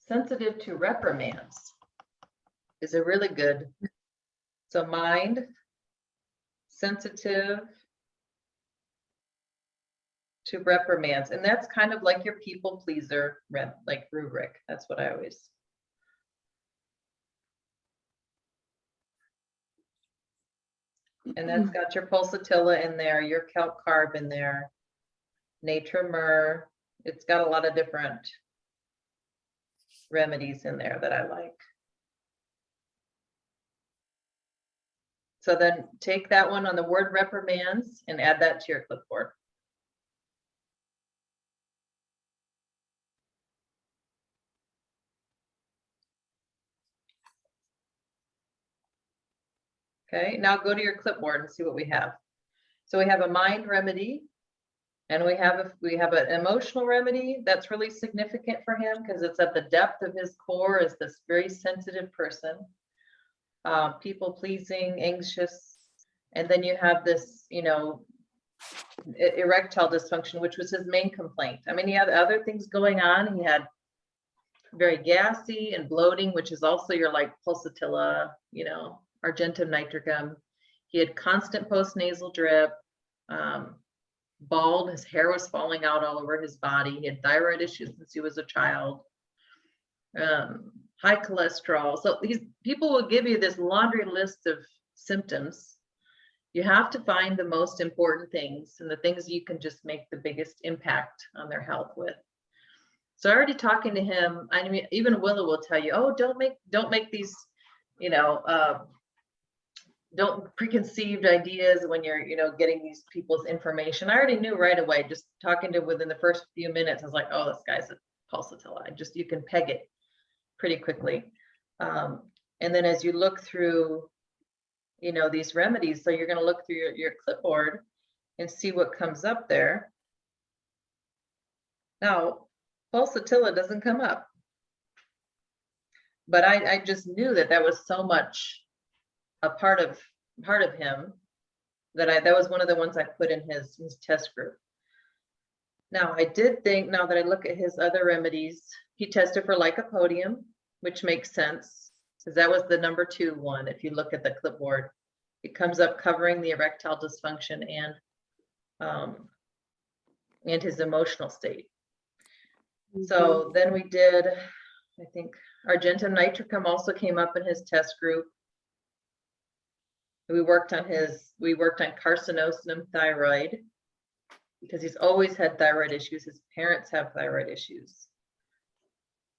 Sensitive to Reprimands is a really good. So mind, sensitive to reprimands, and that's kind of like your people pleaser like rubric. That's what I always. And that's got your pulsatilla in there, your kelp carb in there, nature myrrh. It's got a lot of different remedies in there that I like. So then take that one on the word reprimands and add that to your clipboard. Okay, now go to your clipboard and see what we have. So we have a mind remedy, and we have an emotional remedy that's really significant for him because it's at the depth of his core, is this very sensitive person, people pleasing, anxious, and then you have this, you know, erectile dysfunction, which was his main complaint. I mean, he had other things going on. He had very gassy and bloating, which is also your like pulsatilla, you know, argentum nitricum. He had constant postnasal drip, bald, his hair was falling out all over his body. He had thyroid issues since he was a child, high cholesterol. So these people will give you this laundry list of symptoms. You have to find the most important things and the things you can just make the biggest impact on their health with. So already talking to him, I mean, even Willow will tell you, oh, don't make these, you know, don't preconceived ideas when you're, you know, getting these people's information. I already knew right away, just talking to within the first few minutes, I was like, oh, this guy's a pulsatilla. You can peg it pretty quickly. And then as you look through, you know, these remedies, so you're going to look through your clipboard and see what comes up there. Now, pulsatilla doesn't come up, but I just knew that was so much a part of him that was one of the ones I put in his test group. Now I did think, now that I look at his other remedies, he tested for lycopodium, which makes sense because that was the number 2 one. If you look at the clipboard, it comes up covering the erectile dysfunction and his emotional state. So then we did, I think argentum nitricum also came up in his test group. We worked on carcinosinum thyroid because he's always had thyroid issues. His parents have thyroid issues.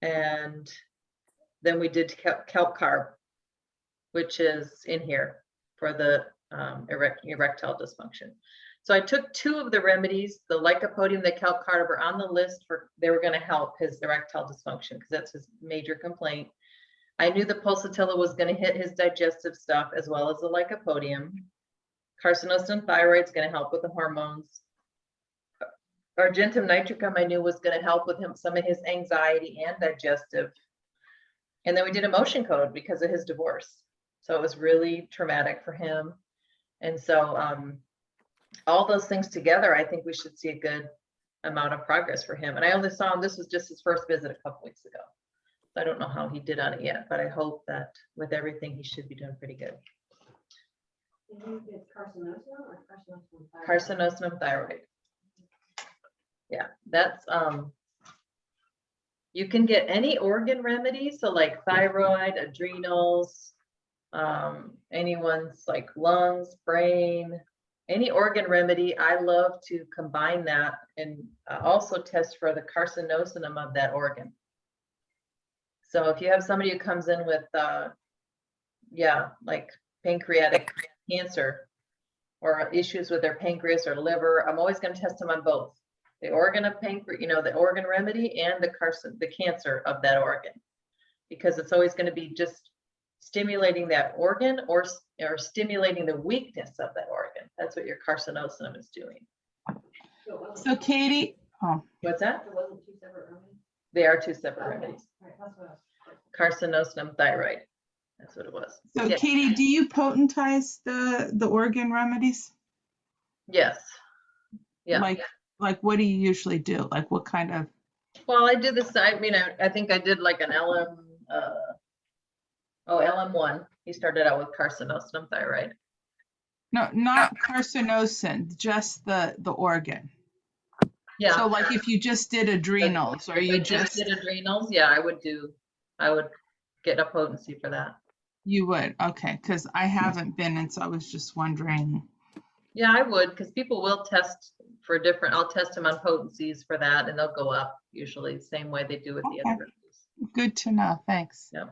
And then we did kelp carb, which is in here for the erectile dysfunction. So I took 2 of the remedies, the lycopodium, the kelp carb, were on the list they were going to help his erectile dysfunction because that's his major complaint. I knew the pulsatilla was going to hit his digestive stuff as well as the lycopodium. Carcinosin thyroid is going to help with the hormones. Argentum nitricum I knew was going to help with him, some of his anxiety and digestive. And then we did emotion code because of his divorce. So it was really traumatic for him. And so all those things together, I think we should see a good amount of progress for him. And I only saw him, this was just his first visit a couple weeks ago. I don't know how he did on it yet, but I hope that with everything, he should be doing pretty good. Carcinosinum or carcinosinum thyroid? Carcinosinum thyroid. Yeah, that's, you can get any organ remedy. So like thyroid, adrenals, anyone's like lungs, brain, any organ remedy. I love to combine that and also test for the carcinosinum of that organ. So if you have somebody who comes in with, like pancreatic cancer or issues with their pancreas or liver, I'm always going to test them on both the organ of pancreas, you know, the organ remedy and the cancer of that organ, because it's always going to be just stimulating that organ or stimulating the weakness of that organ. That's what your carcinosinum is doing. So it wasn't- So Katie, oh, What's that? It wasn't two separate remedies? They are two separate Okay. remedies. All right, that's what I was. Carcinosinum thyroid. That's what it was. so Yeah. Katie, do you potentize the organ remedies? Yes. Yeah. Like what do you usually do? Like what kind of? Well, I do this, I mean, I think I did like an LM1. He started out with carcinosinum thyroid. No, not carcinosin, just the organ. Yeah. So like if you just did adrenals or If you I just, did adrenals, yeah, I would get a potency for that. you would, okay, because I haven't been, and so I was just wondering. Yeah, I would, because people will test for different, I'll test them on potencies for that and they'll go up usually, same way they do with the Okay. other remedies. Good to know, thanks. Yeah.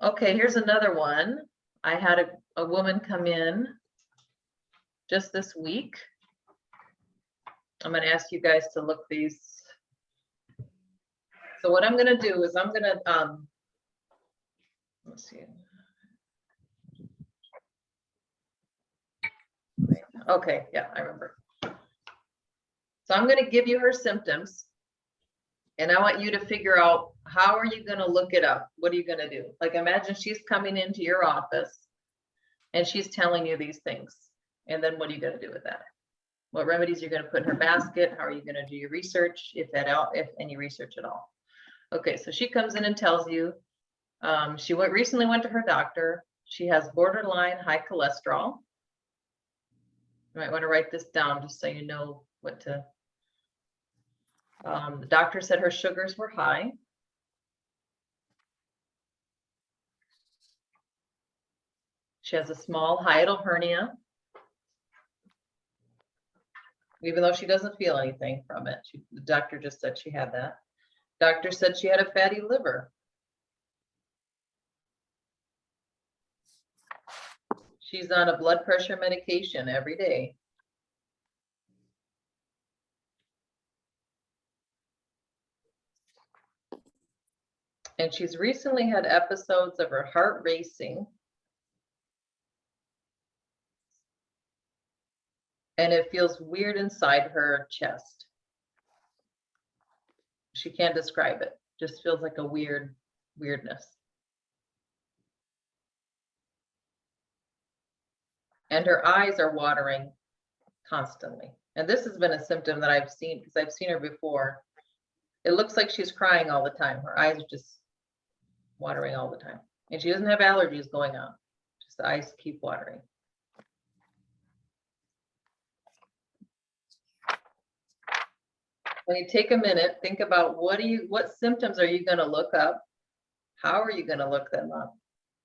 Okay, here's another one. I had a woman come in just this week. I'm gonna ask you guys to look these. So what I'm gonna do is I'm gonna, let's see. Okay, yeah, I remember. So I'm gonna give you her symptoms. And I want you to figure out, how are you gonna look it up? What are you gonna do? Like, imagine she's coming into your office and she's telling you these things. And then what are you gonna do with that? What remedies you're gonna put in her basket? How are you gonna do your research, if any research at all? Okay, so she comes in and tells you, she recently went to her doctor. She has borderline high cholesterol. You might want to write this down just so you know what to. The doctor said her sugars were high. She has a small hiatal hernia. Even though she doesn't feel anything from it. The doctor just said she had that. Doctor said she had a fatty liver. She's on a blood pressure medication every day. And she's recently had episodes of her heart racing. And it feels weird inside her chest. She can't describe it. Just feels like a weirdness. And her eyes are watering constantly. And this has been a symptom that I've seen, because I've seen her before. It looks like she's crying all the time. Her eyes are just watering all the time. And she doesn't have allergies going on. Just the eyes keep watering. When you take a minute, think about what symptoms are you going to look up? How are you going to look them up?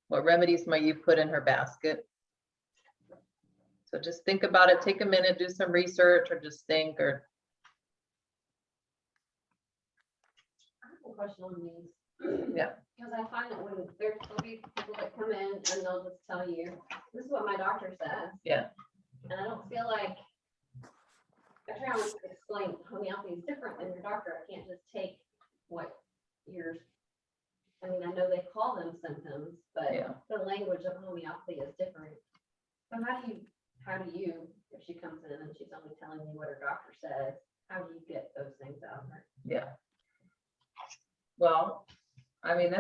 What remedies might you put in her basket? So just think about it, take a minute, do some research, or just think, or. I have a question on these. Yeah. Because I find that when there'll be people that come in and they'll just tell you, this is what my doctor says. Yeah. And I don't feel like, I try to explain homeopathy is different than your doctor. I can't just take what I mean, I know they call them symptoms, but Yeah. the language of homeopathy is different. So how do you, if she comes in and she's only telling you what her doctor says, how do you get those things out of her? Yeah. Well, I mean,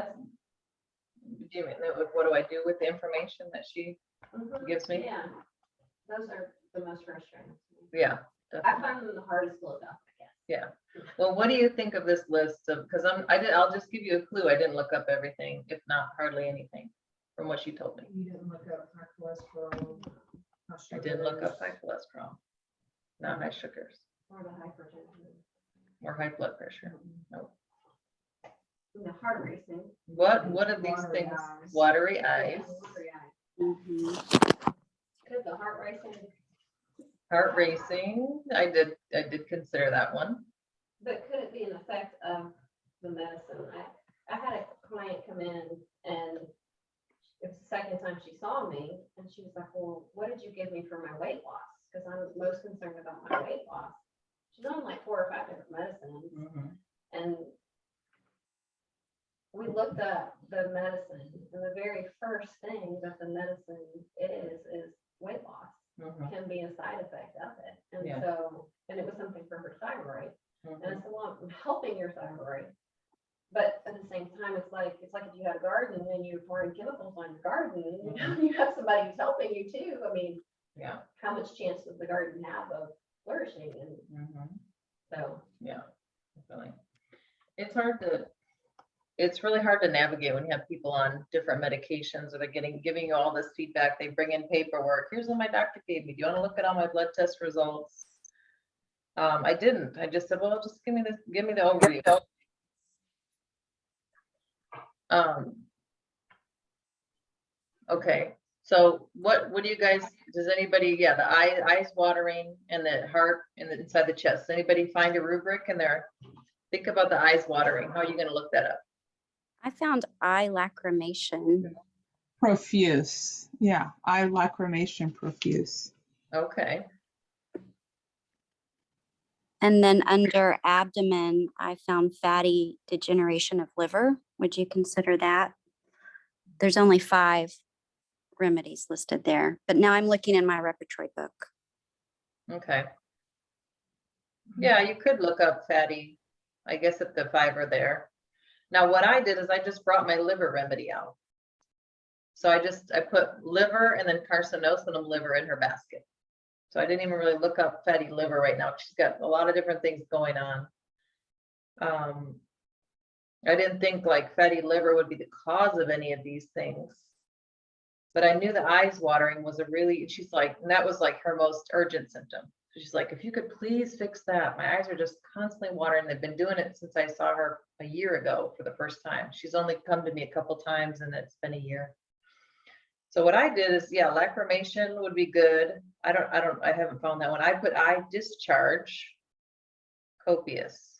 what do I do with the information that she gives me? Yeah, those are the most frustrating. Yeah. I Definitely. find them the hardest to look up, I guess. Yeah. Well, what do you think of this list of, because I'll just give you a clue. I didn't look up everything, if not hardly anything from what she told me. You didn't look up high cholesterol. I didn't look up high cholesterol, not high sugars, Or the hypertension, or high blood pressure. No. and the heart racing. What are these Watery things? eyes. Watery eyes, Watery eye. Mhm. Could the heart racing, heart racing. I did consider that one. but could it be an effect of the medicine? I had a client come in and it was the second time she saw me and she was like, well, what did you give me for my weight loss? Because I'm most concerned about my weight loss. She's on like 4 or 5 different medicines. And we looked up the medicine, and the very first thing that the medicine is weight loss. story. But at the same time, it's like if you had a garden and you're pouring chemicals on your garden, you know, you have somebody who's helping you too. I mean, Yeah. how much chance does the garden have of flourishing? And so, Yeah, definitely. It's really hard to navigate when you have people on different medications or they're giving you all this feedback. They bring in paperwork. Here's what my doctor gave me. Do you want to look at all my blood test results? I didn't. I just said, well, just give me the overview. Okay, so what do you guys, does anybody, yeah, the eyes watering and the heart and the inside the chest, does anybody find a rubric in there? Think about the eyes watering. How are you going to look that up? I found eye lacrimation. Profuse. Yeah, eye lacrimation profuse. Okay, And then under abdomen, I found fatty degeneration of liver. Would you consider that? There's only 5 remedies listed there, but now I'm looking in my repertory book. okay. Yeah, you could look up fatty, I guess if the 5 are there. Now what I did is I just brought my liver remedy out. So I put liver and then carcinosinum liver in her basket. So I didn't even really look up fatty liver right now. She's got a lot of different things going on. I didn't think like fatty liver would be the cause of any of these things. But I knew the eyes watering was she's like, and that was like her most urgent symptom. She's like, if you could please fix that. My eyes are just constantly watering. They've been doing it since I saw her a year ago for the first time. She's only come to me a couple times and it's been a year. So what I did is, yeah, lacrimation would be good. I haven't found that one. I put eye discharge copious.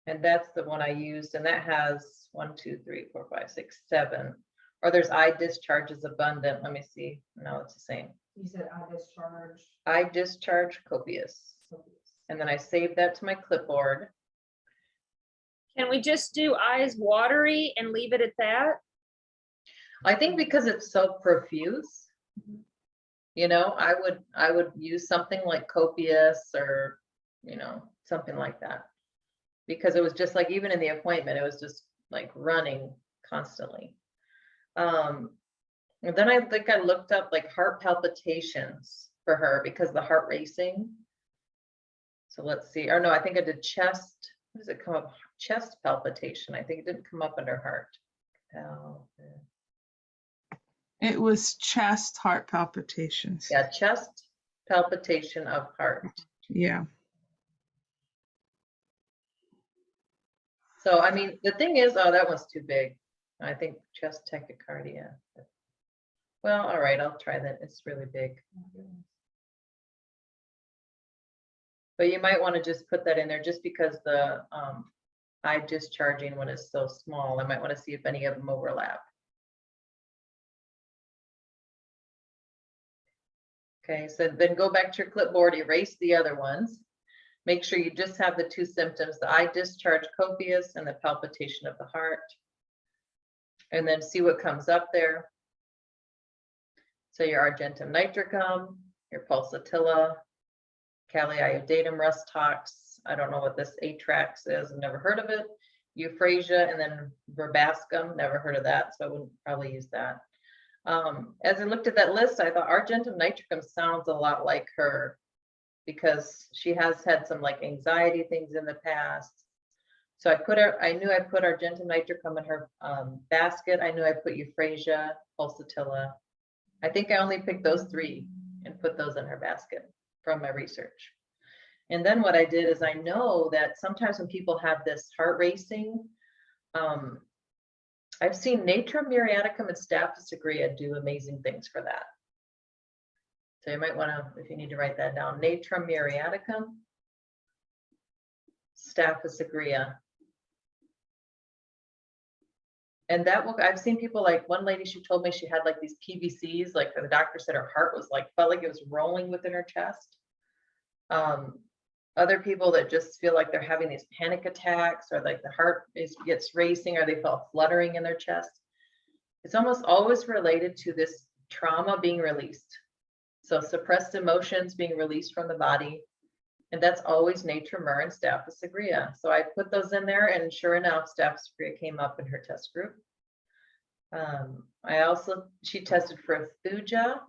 And that's the one I used. And that has 1, 2, 3, 4, 5, 6, 7. Or there's eye discharge is abundant. Let me see. No, it's the same. You said eye discharge. Eye discharge copious. And then I saved that to my clipboard. Can we just do eyes watery and leave it at that? I think because it's so profuse, you know, I would use something like copious or, you know, something like that. Because it was just like, even in the appointment, it was just like running constantly. And then I think I looked up like heart palpitations for her because the heart racing. So let's see. Or no, I think I did chest. What does it come up? Chest palpitation. I think it didn't come up under heart. It was chest heart palpitations. Yeah, chest palpitation of heart. Yeah. So, I mean, the thing is, oh, that one's too big. I think chest tachycardia. Well, all right, I'll try that. It's really big. But you might want to just put that in there just because the eye discharging one is so small. I might want to see if any of them overlap. Okay, so then go back to your clipboard, erase the other ones. Make sure you just have the 2 symptoms, the eye discharge copious and the palpitation of the heart. And then see what comes up there. So your argentum nitricum, your pulsatilla, Caliiodatum rustox. I don't know what this Atrax is. I've never heard of it. Euphrasia, and then verbascum. Never heard of that, so I wouldn't probably use that. As I looked at that list, I thought argentum nitricum sounds a lot like her because she has had some like anxiety things in the past. So I knew I put argentum nitricum in her basket. I knew I put Euphrasia, pulsatilla. I think I only picked those 3 and put those in her basket from my research. And then what I did is I know that sometimes when people have this heart racing, I've seen Natrum muriaticum and Staphylos aurea do amazing things for that. So you might want to, if you need to write that down, Natrum muriaticum, Staphylos aurea. And that will, I've seen people like one lady, she told me she had like these PVCs, like the doctor said her heart was like, felt like it was rolling within her chest. Other people that just feel like they're having these panic attacks or like the heart gets racing or they felt fluttering in their chest. It's almost always related to this trauma being released. So suppressed emotions being released from the body. And that's always nature, myrrh, and staph aureus. So I put those in there, and sure enough, staph aureus came up in her test group. She tested for thuja,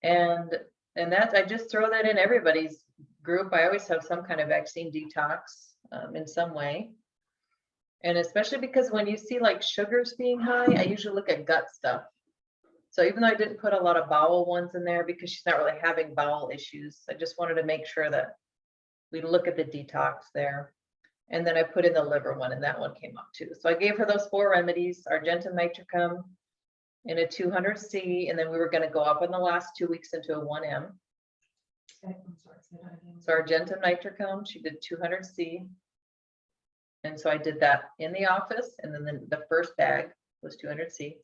and that I just throw that in everybody's group. I always have some kind of vaccine detox in some way. And especially because when you see like sugars being high, I usually look at gut stuff. So even though I didn't put a lot of bowel ones in there because she's not really having bowel issues, I just wanted to make sure that we look at the detox there. And then I put in the liver one, and that one came up too. So I gave her those 4 remedies, Argentum nitricum in a 200C, and then we were going to go up in the last 2 weeks into a 1M. I'm sorry, say that again. So Argentum nitricum, she did 200C. And so I did that in the office, and then the first bag was 200C.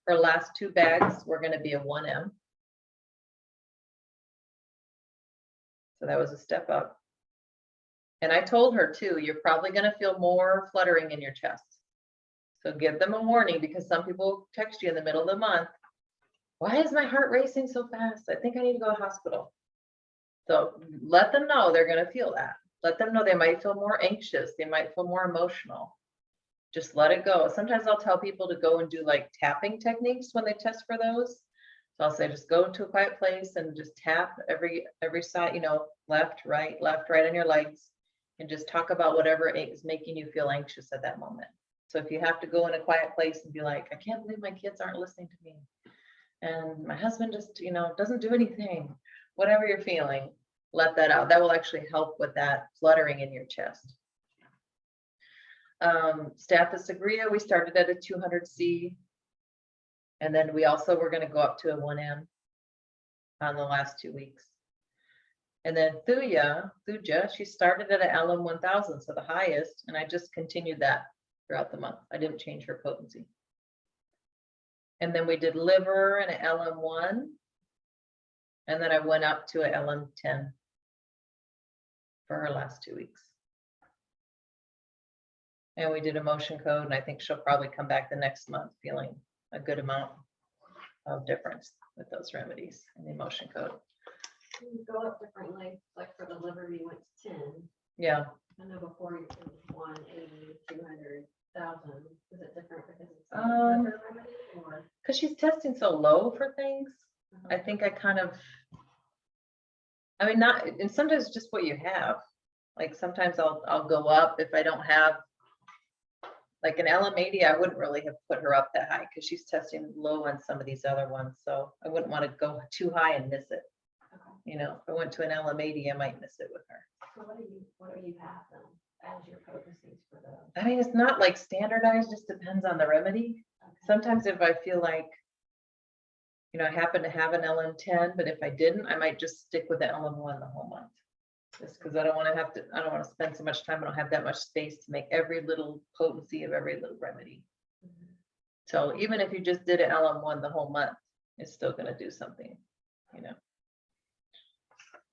Her last 2 bags were going to be a 1M. So that was a step up. And I told her too, you're probably going to feel more fluttering in your chest. So give them a warning, because some people text you in the middle of the month. Why is my heart racing so fast? I think I need to go to the hospital. So let them know they're going to feel that. Let them know they might feel more anxious. They might feel more emotional. Just let it go. Sometimes I'll tell people to go and do like tapping techniques when they test for those. So I'll say, just go to a quiet place and just tap every side, you know, left, right on your legs, and just talk about whatever is making you feel anxious at that moment. So if you have to go in a quiet place and be like, I can't believe my kids aren't listening to me, and my husband just, you know, doesn't do anything, whatever you're feeling, let that out. That will actually help with that fluttering in your chest. Staph aureus, we started at a 200C. And then we also were going to go up to a 1M on the last 2 weeks. And then thuja, she started at an LM 1000, so the highest, and I just continued that throughout the month. I didn't change her potency. And then we did liver and an LM1, and then I went up to a LM10 for her last 2 weeks. And we did a motion code, and I think she'll probably come back the next month feeling a good amount of difference with those remedies and the emotion code. You go up differently, like for the liver, you went to 10. Yeah. I know before you did 180, 200,000. Is it different because it's a Um, liver remedy, or? Because she's testing so low for things, I think I kind of, I mean, not, and sometimes just what you have. Like sometimes I'll go up if I don't have, like an LM80, I wouldn't really have put her up that high because she's testing low on some of these other ones. So I wouldn't want to go too high and miss it. Okay. You know, if I went to an LM80, I might miss it with her. So what do you have then as your potencies for those? I mean, it's not like standardized, just depends on the remedy. Okay. Sometimes if I feel like, you know, I happen to have an LM10, but if I didn't, I might just stick with the LM1 the whole month. Just because I don't want to spend so much time. I don't have that much space to make every little potency of every little remedy. Mhm. So even if you just did an LM1 the whole month, it's still going to do something, you know.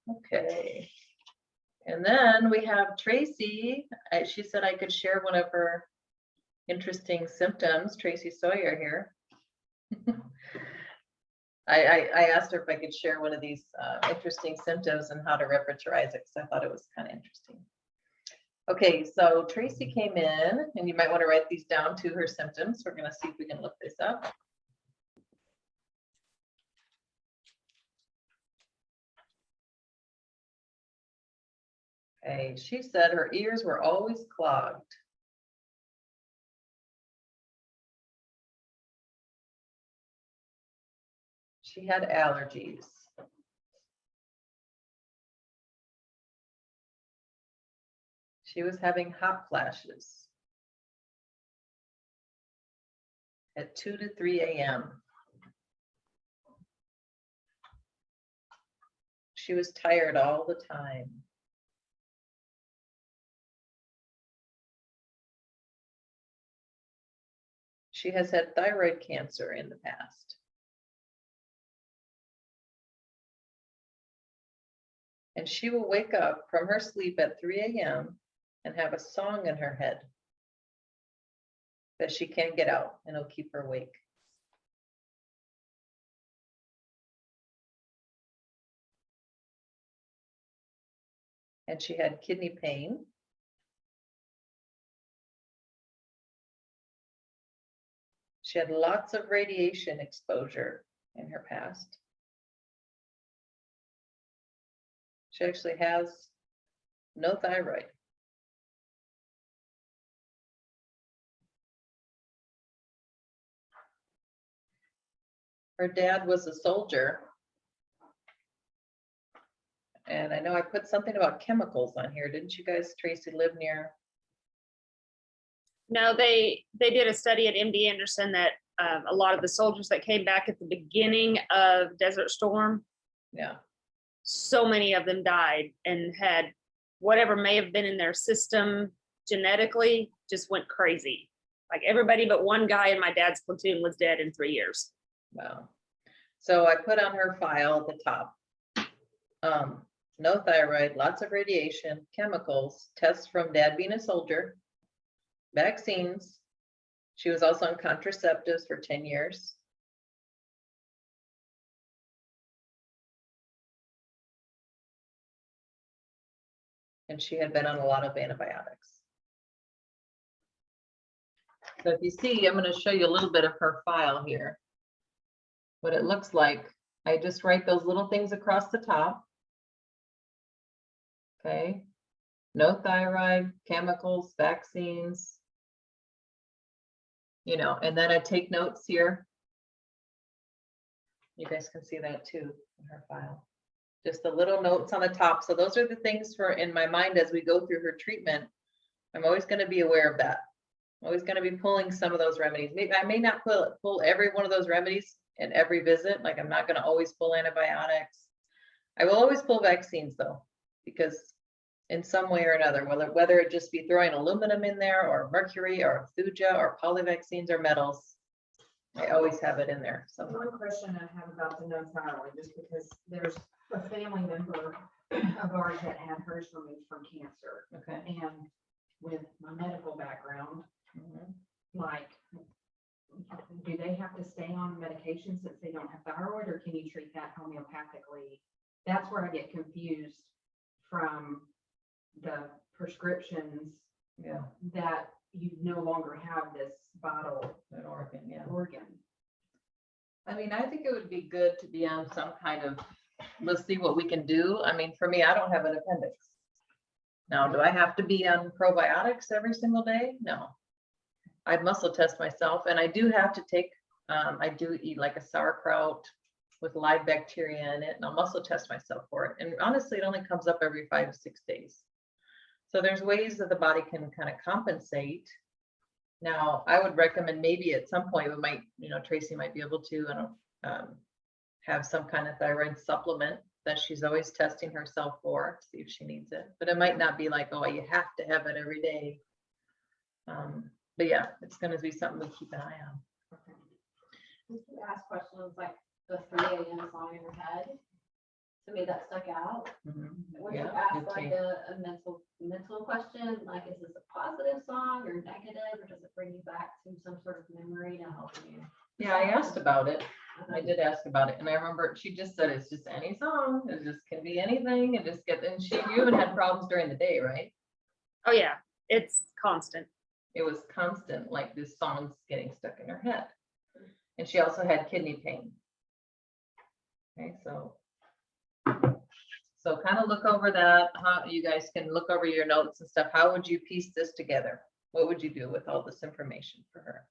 Okay. And then we have Tracy. She said I could share one of her interesting symptoms. Tracy Sawyer here. I asked her if I could share one of these interesting symptoms and how to repertorize it, because I thought it was kind of interesting. Okay, so Tracy came in, and you might want to write these down to her symptoms. We're going to see if we can look this up. Okay, she said her ears were always clogged. She had allergies. She was having hot flashes at 2 to 3 a.m. She was tired all the time. She has had thyroid cancer in the past. And she will wake up from her sleep at 3 a.m. and have a song in her head that she can't get out, and it'll keep her awake. and she had kidney pain. She had lots of radiation exposure in her past. She actually has no thyroid. Her dad was a soldier. And I know I put something about chemicals on here. Didn't you guys, Tracy, live near? No, they did a study at MD Anderson that a lot of the soldiers that came back at the beginning of Desert Storm, Yeah. so many of them died and had whatever may have been in their system genetically just went crazy. Like everybody but one guy in my dad's platoon was dead in 3 years. Wow. So I put on her file at the top. No thyroid, lots of radiation, chemicals, tests from dad being a soldier, vaccines. She was also on contraceptives for 10 years. And she had been on a lot of antibiotics. So if you see, I'm going to show you a little bit of her file here. What it looks like. I just write those little things across the top. Okay. No thyroid, chemicals, vaccines. You know, and then I take notes here. You guys can see that too in her file. Just the little notes on the top. So those are the things for in my mind as we go through her treatment. I'm always going to be aware of that. I'm always going to be pulling some of those remedies. Maybe I may not pull every one of those remedies in every visit. Like I'm not going to always pull antibiotics. I will always pull vaccines though, because in some way or another, whether it just be throwing aluminum in there or mercury or thuja or polyvaccines or metals, I always have it in there. So One question I have about the no thyroid, just because there's a family member of ours that had hers removed from cancer. okay. And with my medical background, Mhm. like, do they have to stay on medication since they don't have thyroid, or can you treat that homeopathically? That's where I get confused from the prescriptions Yeah, that you no longer have this bottle an organ, yeah. organ. I mean, I think it would be good to be on some kind of, let's see what we can do. I mean, for me, I don't have an appendix. Now, do I have to be on probiotics every single day? No. I'd muscle test myself, and I do have to take, I do eat like a sauerkraut with live bacteria in it, and I'll muscle test myself for it. And honestly, it only comes up every 5 to 6 days. So there's ways that the body can kind of compensate. Now, I would recommend maybe at some point we might, you know, Tracy might be able to, have some kind of thyroid supplement that she's always testing herself for, see if she needs it. But it might not be like, oh, you have to have it every day. But yeah, it's going to be something we keep an eye on. You ask questions like the 3 a.m. song in your head. To me, that stuck out. Mhm. Would you Yeah, ask good like take. a mental question, like is this a positive song or negative, or does it bring you back to some sort of memory to help you? Yeah, I asked about it. I did ask about it, and I remember she just said it's just any song. It just can be anything, and just get. And you even had problems during the day, right? Oh yeah, it's constant. It was constant, like this song's getting stuck in her head, and she also had kidney pain. Okay, so kind of look over that. How you guys can look over your notes and stuff. How would you piece this together? What would you do with all this information for her?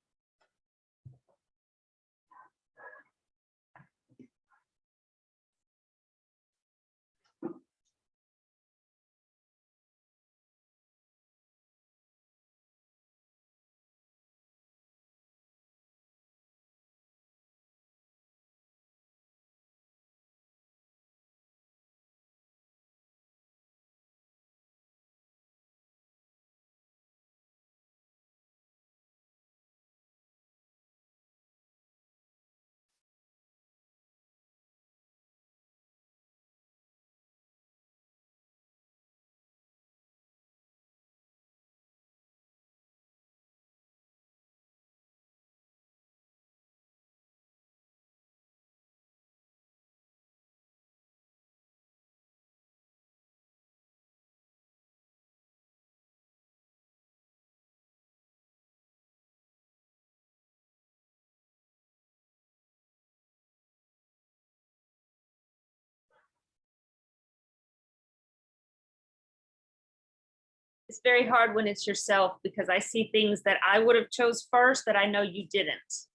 It's very hard when it's yourself because I see things that I would have chose first that I know you didn't.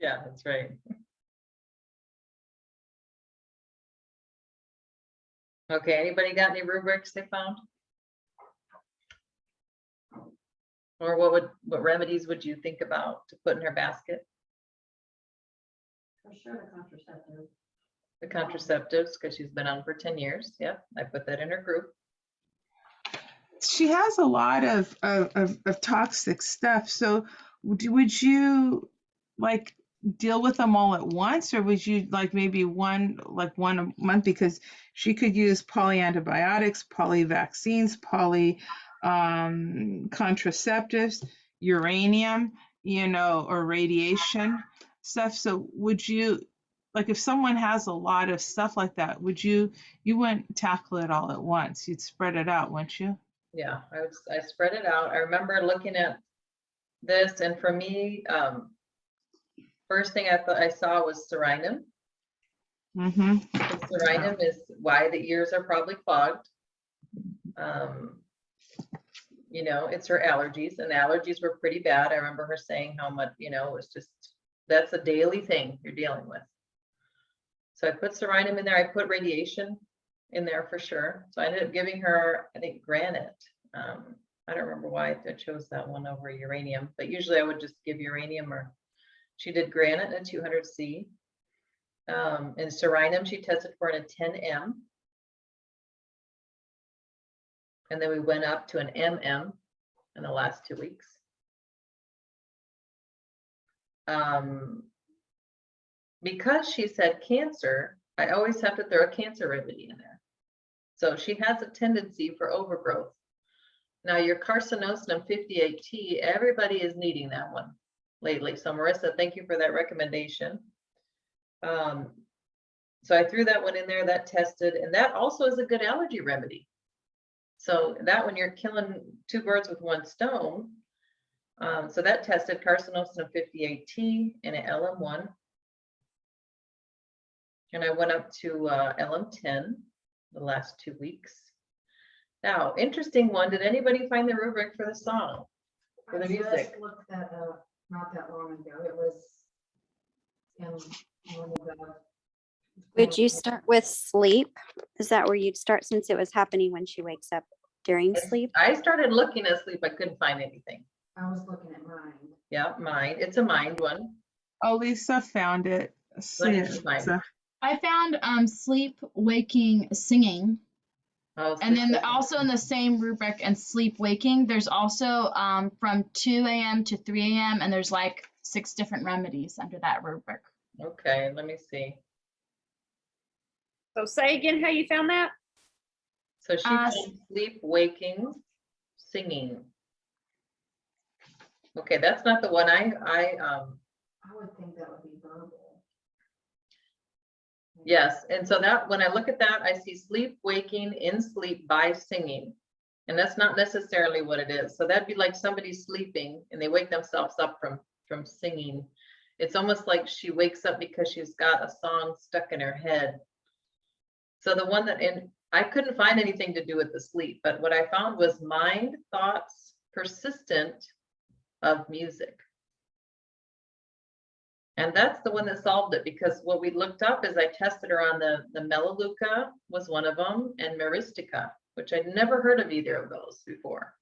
Yeah, that's right. Okay, anybody got any rubrics they found? Or what remedies would you think about to put in her basket? For sure, the contraceptive. The contraceptives, because she's been on for 10 years. Yep, I put that in her group. She has a lot of toxic stuff. So would you like deal with them all at once, or would you like maybe one a month? Because she could use polyantibiotics, polyvaccines, contraceptives, uranium, or radiation stuff. So would you, like, if someone has a lot of stuff like that, you wouldn't tackle it all at once? You'd spread it out, wouldn't you? Yeah, I spread it out. I remember looking at this, and for me, first thing I saw was serenum. Mm-hmm. Serenum is why the ears are probably clogged. It's her allergies, and allergies were pretty bad. I remember her saying how much, it was just, that's a daily thing you're dealing with. So I put serenum in there. I put radiation in there for sure. So I ended up giving her, I think, granite. I don't remember why I chose that one over uranium, but usually I would just give uranium, or she did granite in a 200C. And serenum, she tested for in a 10M. And then we went up to an MM in the last 2 weeks. Because she said cancer, I always have to throw a cancer remedy in there. So she has a tendency for overgrowth. Now your carcinosinum 58T, everybody is needing that one lately. So Marissa, thank you for that recommendation. So I threw that one in there, that tested, and that also is a good allergy remedy. So that one, you're killing 2 birds with 1 stone. So that tested carcinosinum 58T and an LM1. And I went up to LM10 the last 2 weeks. Now, interesting one. Did anybody find the rubric for the song, for the music? I just looked that up not that long ago. It was in one of the. Would you start with sleep? Is that where you'd start, since it was happening when she wakes up during sleep? I started looking at sleep. I couldn't find anything. I was looking at mine. Yeah, mind. It's a mind one. Oh, Lisa found it. What did you find? Lisa. I found sleep, waking, singing. Oh, And then sleep. also in the same rubric and sleep, waking, there's also from 2 a.m. to 3 a.m. and there's like 6 different remedies under that rubric. Okay, let me see. So say again how you found that? So she found sleep, waking, singing. Okay, that's not the one I would think that would be verbal. yes. And so that, when I look at that, I see sleep, waking, in sleep by singing. And that's not necessarily what it is. So that'd be like somebody sleeping and they wake themselves up from singing. It's almost like she wakes up because she's got a song stuck in her head. So the one that, and I couldn't find anything to do with the sleep, but what I found was mind, thoughts, persistent of music. And that's the one that solved it, because what we looked up is I tested her on the Melaleuca was one of them, and Myristica, which I'd never heard of either of those before.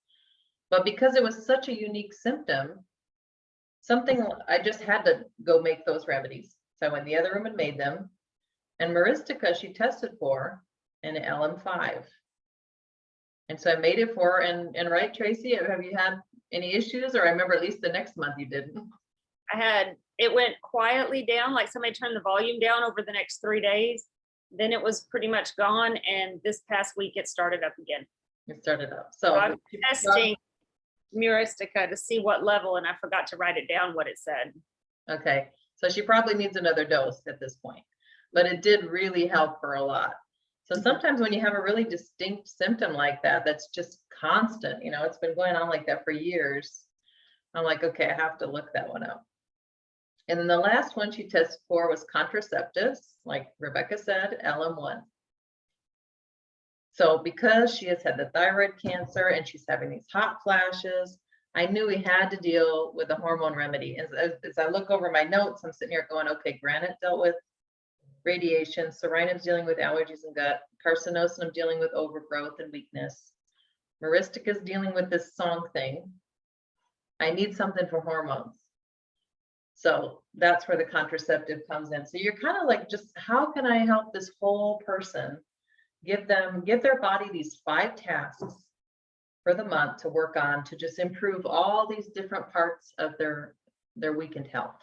But because it was such a unique symptom, I just had to go make those remedies. So I went in the other room and made them. And Myristica she tested for in an LM5. And so I made it for her. And right, Tracy, have you had any issues? Or I remember at least the next month you didn't. It went quietly down, like somebody turned the volume down over the next 3 days. Then it was pretty much gone. And this past week it started up again. It started up. So I'm testing Myristica to see what level, and I forgot to write it down what it said. okay. So she probably needs another dose at this point, but it did really help her a lot. So sometimes when you have a really distinct symptom like that, that's just constant, it's been going on like that for years. I'm like, okay, I have to look that one up. And then the last one she tested for was contraceptives, like Rebecca said, LM1. So because she has had the thyroid cancer and she's having these hot flashes, I knew we had to deal with a hormone remedy. As I look over my notes, I'm sitting here going, okay, Granite dealt with radiation, Serenum's dealing with allergies and gut, Carcinosinum dealing with overgrowth and weakness, Myristica's dealing with this song thing. I need something for hormones. So that's where the contraceptive comes in. So you're kind of like, just how can I help this whole person? Give their body these 5 tasks for the month to work on to just improve all these different parts of their weakened health.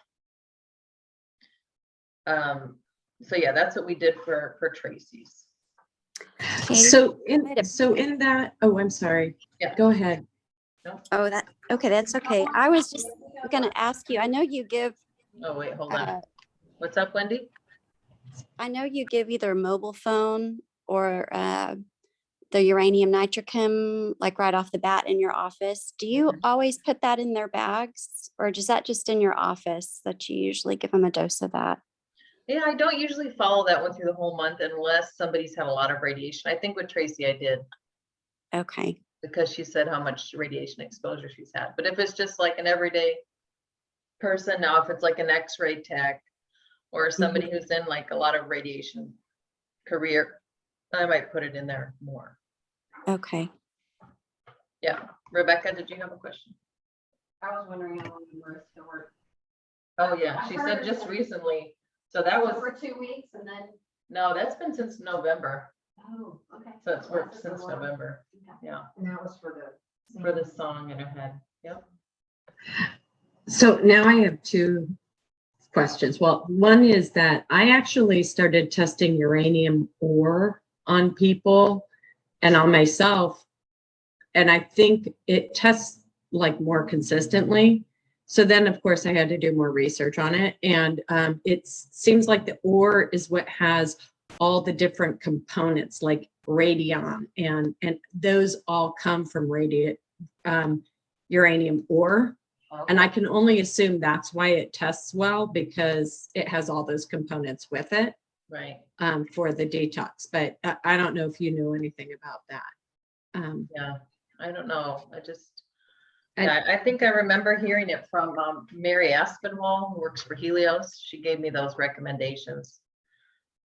So yeah, that's what we did for Tracy's. Katie? So in that, oh, I'm sorry. Yeah. Go ahead. Oh, that's okay. I was just gonna ask you, I know you give, Oh, wait, hold on. uh, What's up, Wendy? I know you give either a mobile phone or the uranium nitrochem, like right off the bat in your office. Do you always put that in their bags, or is that just in your office that you usually give them a dose of that? Yeah, I don't usually follow that one through the whole month unless somebody's had a lot of radiation. I think with Tracy I did, Okay. because she said how much radiation exposure she's had. But if it's just like an everyday person, now if it's like an X-ray tech or somebody who's in like a lot of radiation career, I might put it in there more. Okay. Yeah. Rebecca, did you have a question? I was wondering how long Marissa worked. Oh, yeah, I she heard said her just say- recently. So that was, For 2 weeks and then, no, that's been since November. oh, okay. So it's worked Lasted for a since while. November. Okay. Yeah, And that was for for the song in her head. Yep. So now I have 2 questions. Well, one is that I actually started testing uranium ore on people and on myself, and I think it tests like more consistently. So then, of course, I had to do more research on it, and it seems like the ore is what has all the different components, like radion, and those all come from uranium ore. And I can only assume that's why it tests well, because it has all those components with it Right. for the detox. But I don't know if you know anything about that. Yeah, I don't know. I- Yeah, I think I remember hearing it from Mary Aspinwall, who works for Helios. She gave me those recommendations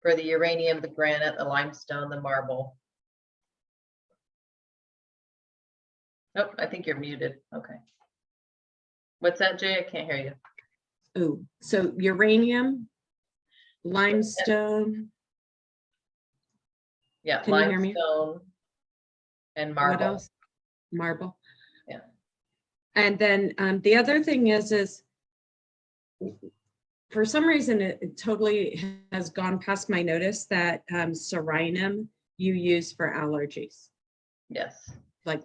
for the uranium, the granite, the limestone, the marble. Oh, I think you're muted. Okay. What's that, Jay? I can't hear you. Oh, so uranium, limestone, Yeah, Can you hear me? limestone and what marble. else? Marble. Yeah. And then the other thing is for some reason it totally has gone past my notice that Serenum you use for allergies. Yes. Like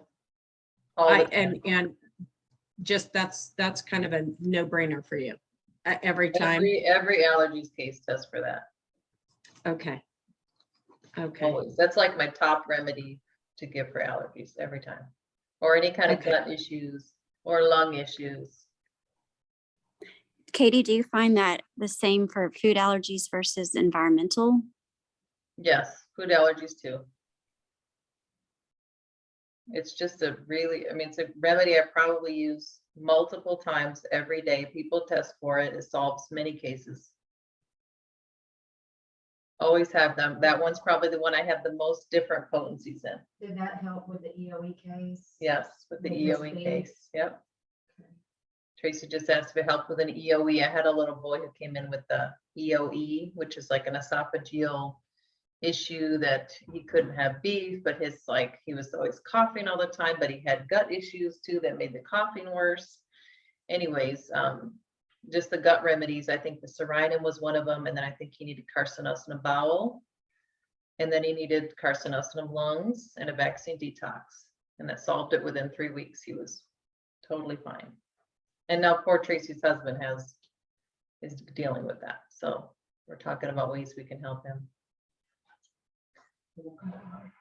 All the time. and just that's kind of a no-brainer for you every time. Every allergies case test for that. Okay. Always. That's like my top remedy to give for allergies every time. Or any kind of Okay. gut issues or lung issues. Katie, do you find that the same for food allergies versus environmental? Yes, food allergies too. It's just a really, it's a remedy I probably use multiple times every day. People test for it. It solves many cases. Always have them. That one's probably the one I have the most different potencies in. Did that help with the EOE case? Yes, with the With EOE this case. Yep. Okay. Tracy just asked for help with an EOE. I had a little boy who came in with the EOE, which is like an esophageal issue that he couldn't have beef, but he was always coughing all the time, but he had gut issues too that made the coughing worse. Anyways, just the gut remedies. I think the Serenum was one of them, and then I think he needed carcinosinum bowel, and then he needed carcinosinum lungs and a vaccine detox, and that solved it within 3 weeks. He was totally fine. And now poor Tracy's husband is dealing with that. So we're talking about ways we can help him.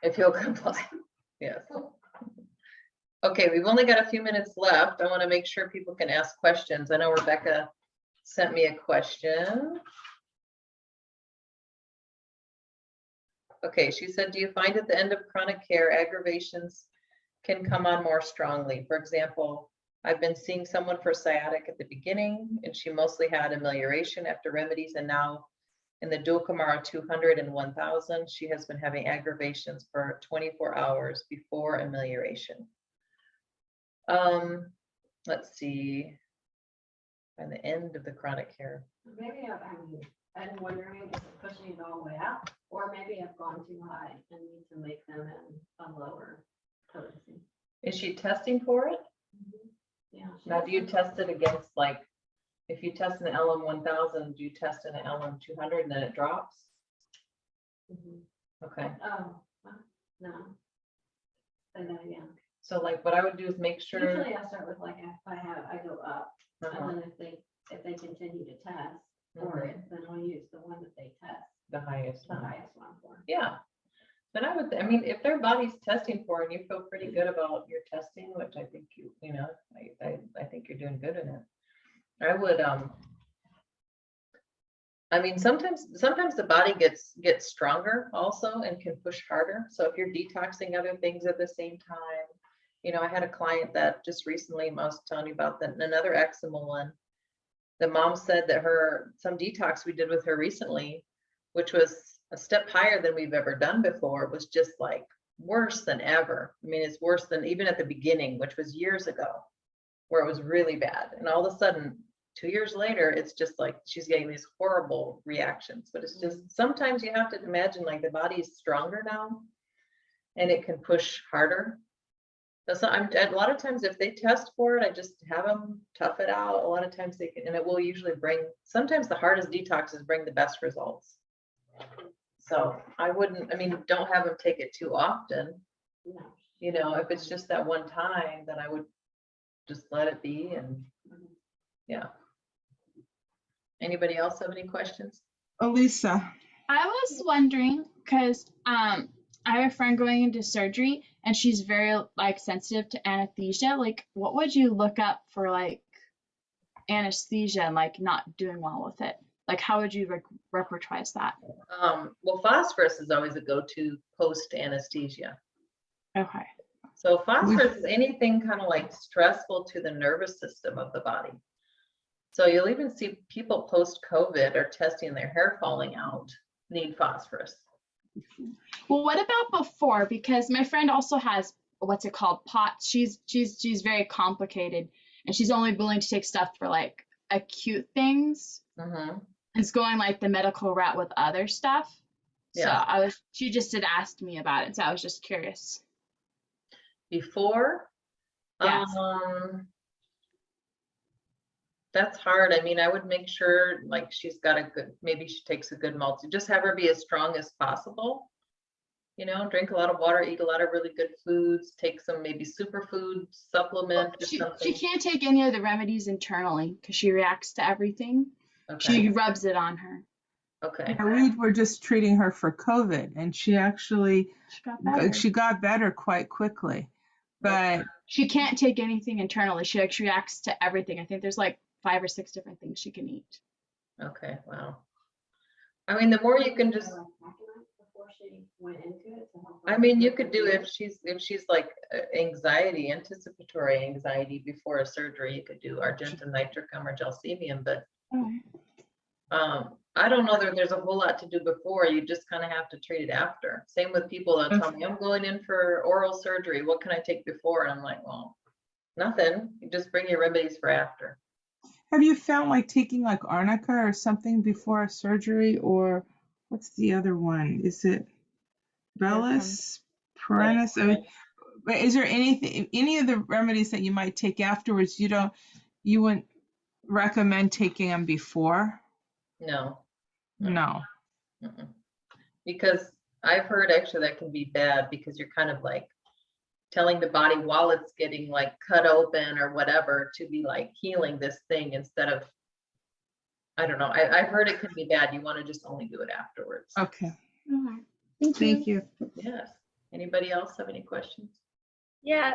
If he'll comply. Yes. Okay, we've only got a few minutes left. I want to make sure people can ask questions. I know Rebecca sent me a question. Okay, she said, do you find at the end of chronic care aggravations can come on more strongly? For example, I've been seeing someone for sciatic at the beginning and she mostly had amelioration after remedies, and now in the Dulcamara 200 and 1000, she has been having aggravations for 24 hours before amelioration. Let's see. By the end of the chronic care. Maybe I'm wondering if it's pushing it all the way out, or maybe I've gone too high and need to make them in a lower potency. Is she testing for it? Yeah. Now, do you test it against, like, if you test an LM 1000, do you test an LM 200 and then it drops? Okay. Oh, no. Say that again. So like what I would do is make sure. Usually I start with like, if I go up, Uh-huh, and then if they continue to test for it, then I'll use the one that they test, the highest the one. highest one for. Yeah. Then I mean, if their body's testing for it and you feel pretty good about your testing, which I think you know, I think you're doing good in it. I would, I mean, sometimes the body gets stronger also and can push harder. So if you're detoxing other things at the same time, you know, I had a client that just recently, I was telling you about that, another eczema one. The mom said that some detox we did with her recently, which was a step higher than we've ever done before, was just like worse than ever. I mean, it's worse than even at the beginning, which was years ago, where it was really bad. And all of a sudden, 2 years later, it's just like she's getting these horrible reactions. But it's just sometimes you have to imagine like the body is stronger now and it can push harder. So a lot of times if they test for it, I just have them tough it out. A lot of times they can, and it will usually bring, sometimes the hardest detoxes bring the best results. So I mean, don't have them take it too often. No. You know, if it's just that one time, then I would just let it be. And yeah. Anybody else have any questions? Elisa, I was wondering because I have a friend going into surgery and she's very like sensitive to anesthesia. Like, what would you look up for like anesthesia and like not doing well with it? Like, how would you repertoire that? Well, phosphorus is always a go-to post anesthesia. Okay. So phosphorus is anything kind of like stressful to the nervous system of the body. So you'll even see people post-COVID are testing their hair falling out, need phosphorus. Well, what about before? Because my friend also has what's it called, POTS. She's very complicated, and she's only willing to take stuff for like acute things. Mm-hmm. It's going like the medical route with other stuff. Yeah. So she just had asked me about it, so I was just curious. Before, Yes. That's hard. I mean, I would make sure like she's got a good, maybe she takes a good multi, just have her be as strong as possible. You know, drink a lot of water, eat a lot of really good foods, take some maybe superfood supplement or She something. can't take any of the remedies internally because she reacts to everything. Okay. She rubs it on her. Okay. yeah, we were just treating her for COVID, and she actually She got better. better quite quickly. But She can't take anything internally. She like reacts to everything. I think there's like 5 or 6 different things she can eat. Okay. Wow. I mean, the more you can just, Before she went into it to help her I mean, you with could the do fear. if she's like anxiety, anticipatory anxiety before a surgery, you could do argentum nitricum or gelsemium, but I don't know that there's a whole lot to do before. You just kind of have to treat it after. Same with people that tell me, I'm going in for oral surgery. What can I take before? And I'm like, well, nothing. You just bring your remedies for after. have you found like taking like arnica or something before a surgery, or what's the other one? Is it Bellis, Perennis? I mean, but is there any of the remedies that you might take afterwards? You wouldn't recommend taking them before? No. No. Mm-mm. Because I've heard actually that can be bad because you're kind of like telling the body while it's getting like cut open or whatever to be like healing this thing instead of, I don't know. I've heard it can be bad. You want to just only do it afterwards. Okay. Thank you. Yes. Anybody else have any questions? Yeah,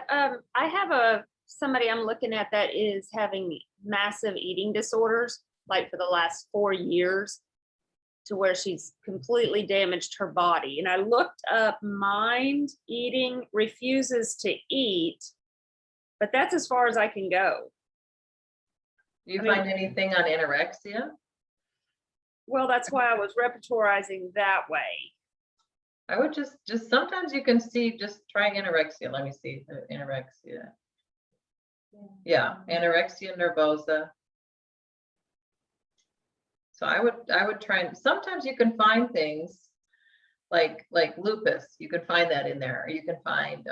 I have somebody I'm looking at that is having massive eating disorders, like for the last 4 years, to where she's completely damaged her body. And I looked up mind, eating, refuses to eat, but that's as far as I can go. Do you I mean- find anything on anorexia? Well, that's why I was repertorizing that way. I would just sometimes you can see, just try anorexia. Let me see, anorexia. Yeah, anorexia nervosa. So I would try, and sometimes you can find things like lupus, you can find that in there, or you can find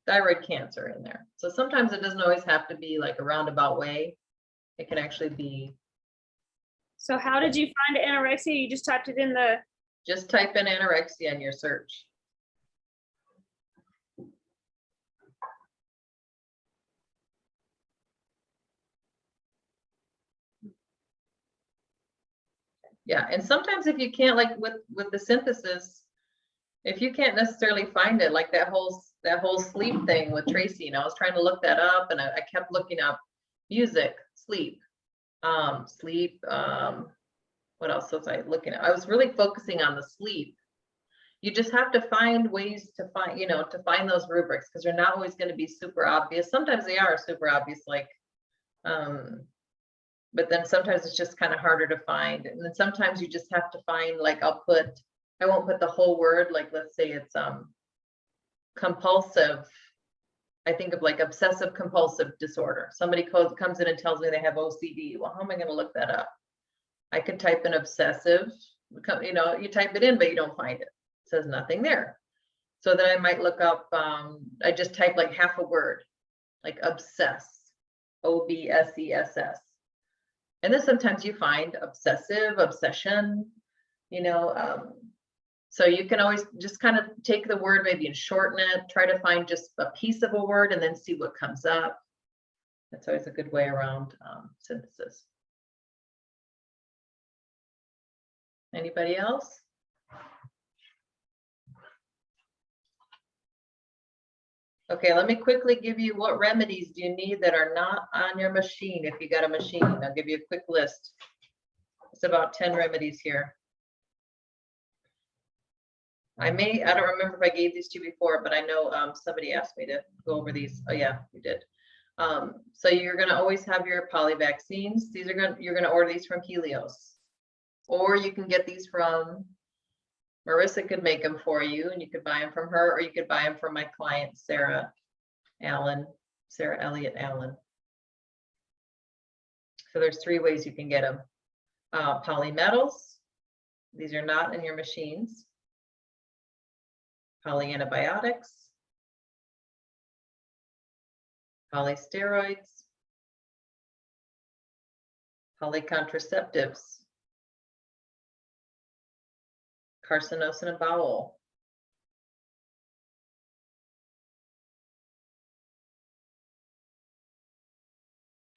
thyroid cancer in there. So sometimes it doesn't always have to be like a roundabout way. It can actually be, So how did you find anorexia? You just typed it in the, just type in anorexia in your search. Yeah, and sometimes if you can't, like with the synthesis, if you can't necessarily find it, like that whole sleep thing with Tracy, I was trying to look that up, and I kept looking up music, sleep, what else was I looking at? I was really focusing on the sleep. You just have to find ways to find, to find those rubrics, because they're not always going to be super obvious. Sometimes they are super obvious, like, but then sometimes it's just kind of harder to find. And then sometimes you just have to find, like, I won't put the whole word, like, let's say it's compulsive. I think of like obsessive compulsive disorder. Somebody comes in and tells me they have OCD. Well, how am I going to look that up? I could type in obsessive, you type it in, but you don't find it. It says nothing there. So then I might look up, I just type like half a word, like obsess, OBSESS. And then sometimes you find obsessive, obsession, so you can always just kind of take the word maybe and shorten it, try to find just a piece of a word and then see what comes up. That's always a good way around synthesis. Anybody else? Okay, let me quickly give you what remedies do you need that are not on your machine. If you got a machine, I'll give you a quick list. It's about 10 remedies here. I don't remember if I gave these to you before, but I know somebody asked me to go over these. Oh yeah, you did. So you're gonna always have your poly vaccines. You're gonna order these from Helios, or you can get these from Marissa. Could make them for you, and you could buy them from her, or you could buy them from my client Sarah Elliott Allen. So there's 3 ways you can get them. Polymetals. These are not in your machines. Polyantibiotics, polysteroids, polycontraceptives, carcinosin of bowel,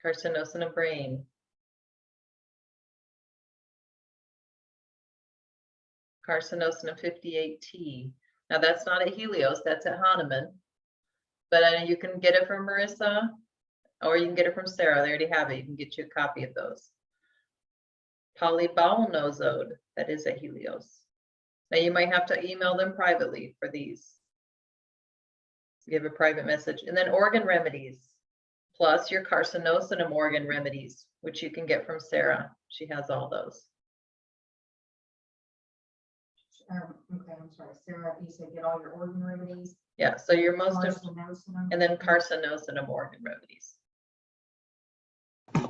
carcinosin of brain, carcinosin of 58T. Now that's not at Helios, that's at Hahnemann, but you can get it from Marissa, or you can get it from Sarah. They already have it. You can get you a copy of those. Polybowelnosode, that is at Helios. Now you might have to email them privately for these. Give a private message. And then organ remedies, plus your carcinosinum organ remedies, which you can get from Sarah. She has all those. Okay, I'm sorry, Sarah, you said get all your organ remedies. Yeah, so your most, Carcinosinum. and then carcinosinum organ remedies.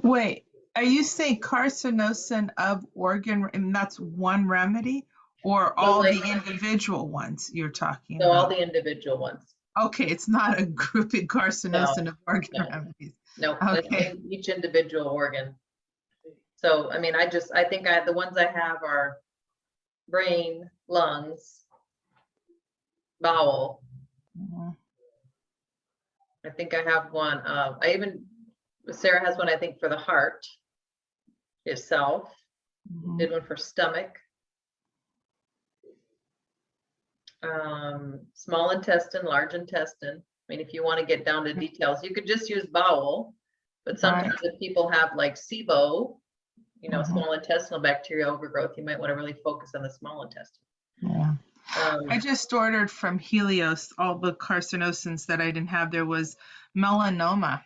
Wait, are you saying carcinosin of organ, and that's one remedy, or all the individual ones you're talking So all about? the individual ones. Okay, it's not a grouping carcinosin of organ no. remedies. No, Okay. each individual organ. So, I mean, I think the ones I have are brain, lungs, bowel. Mhm. I think I have one. Sarah has one, I think, for the heart itself. Mhm. Did one for stomach. Small intestine, large intestine. I mean, if you want to get down to details, you could just use bowel, but sometimes if people have like SIBO, you know, Mhm. small intestinal bacterial overgrowth, you might want to really focus on the small intestine. Yeah. I Um, just ordered from Helios all the carcinosins that I didn't have. There was melanoma.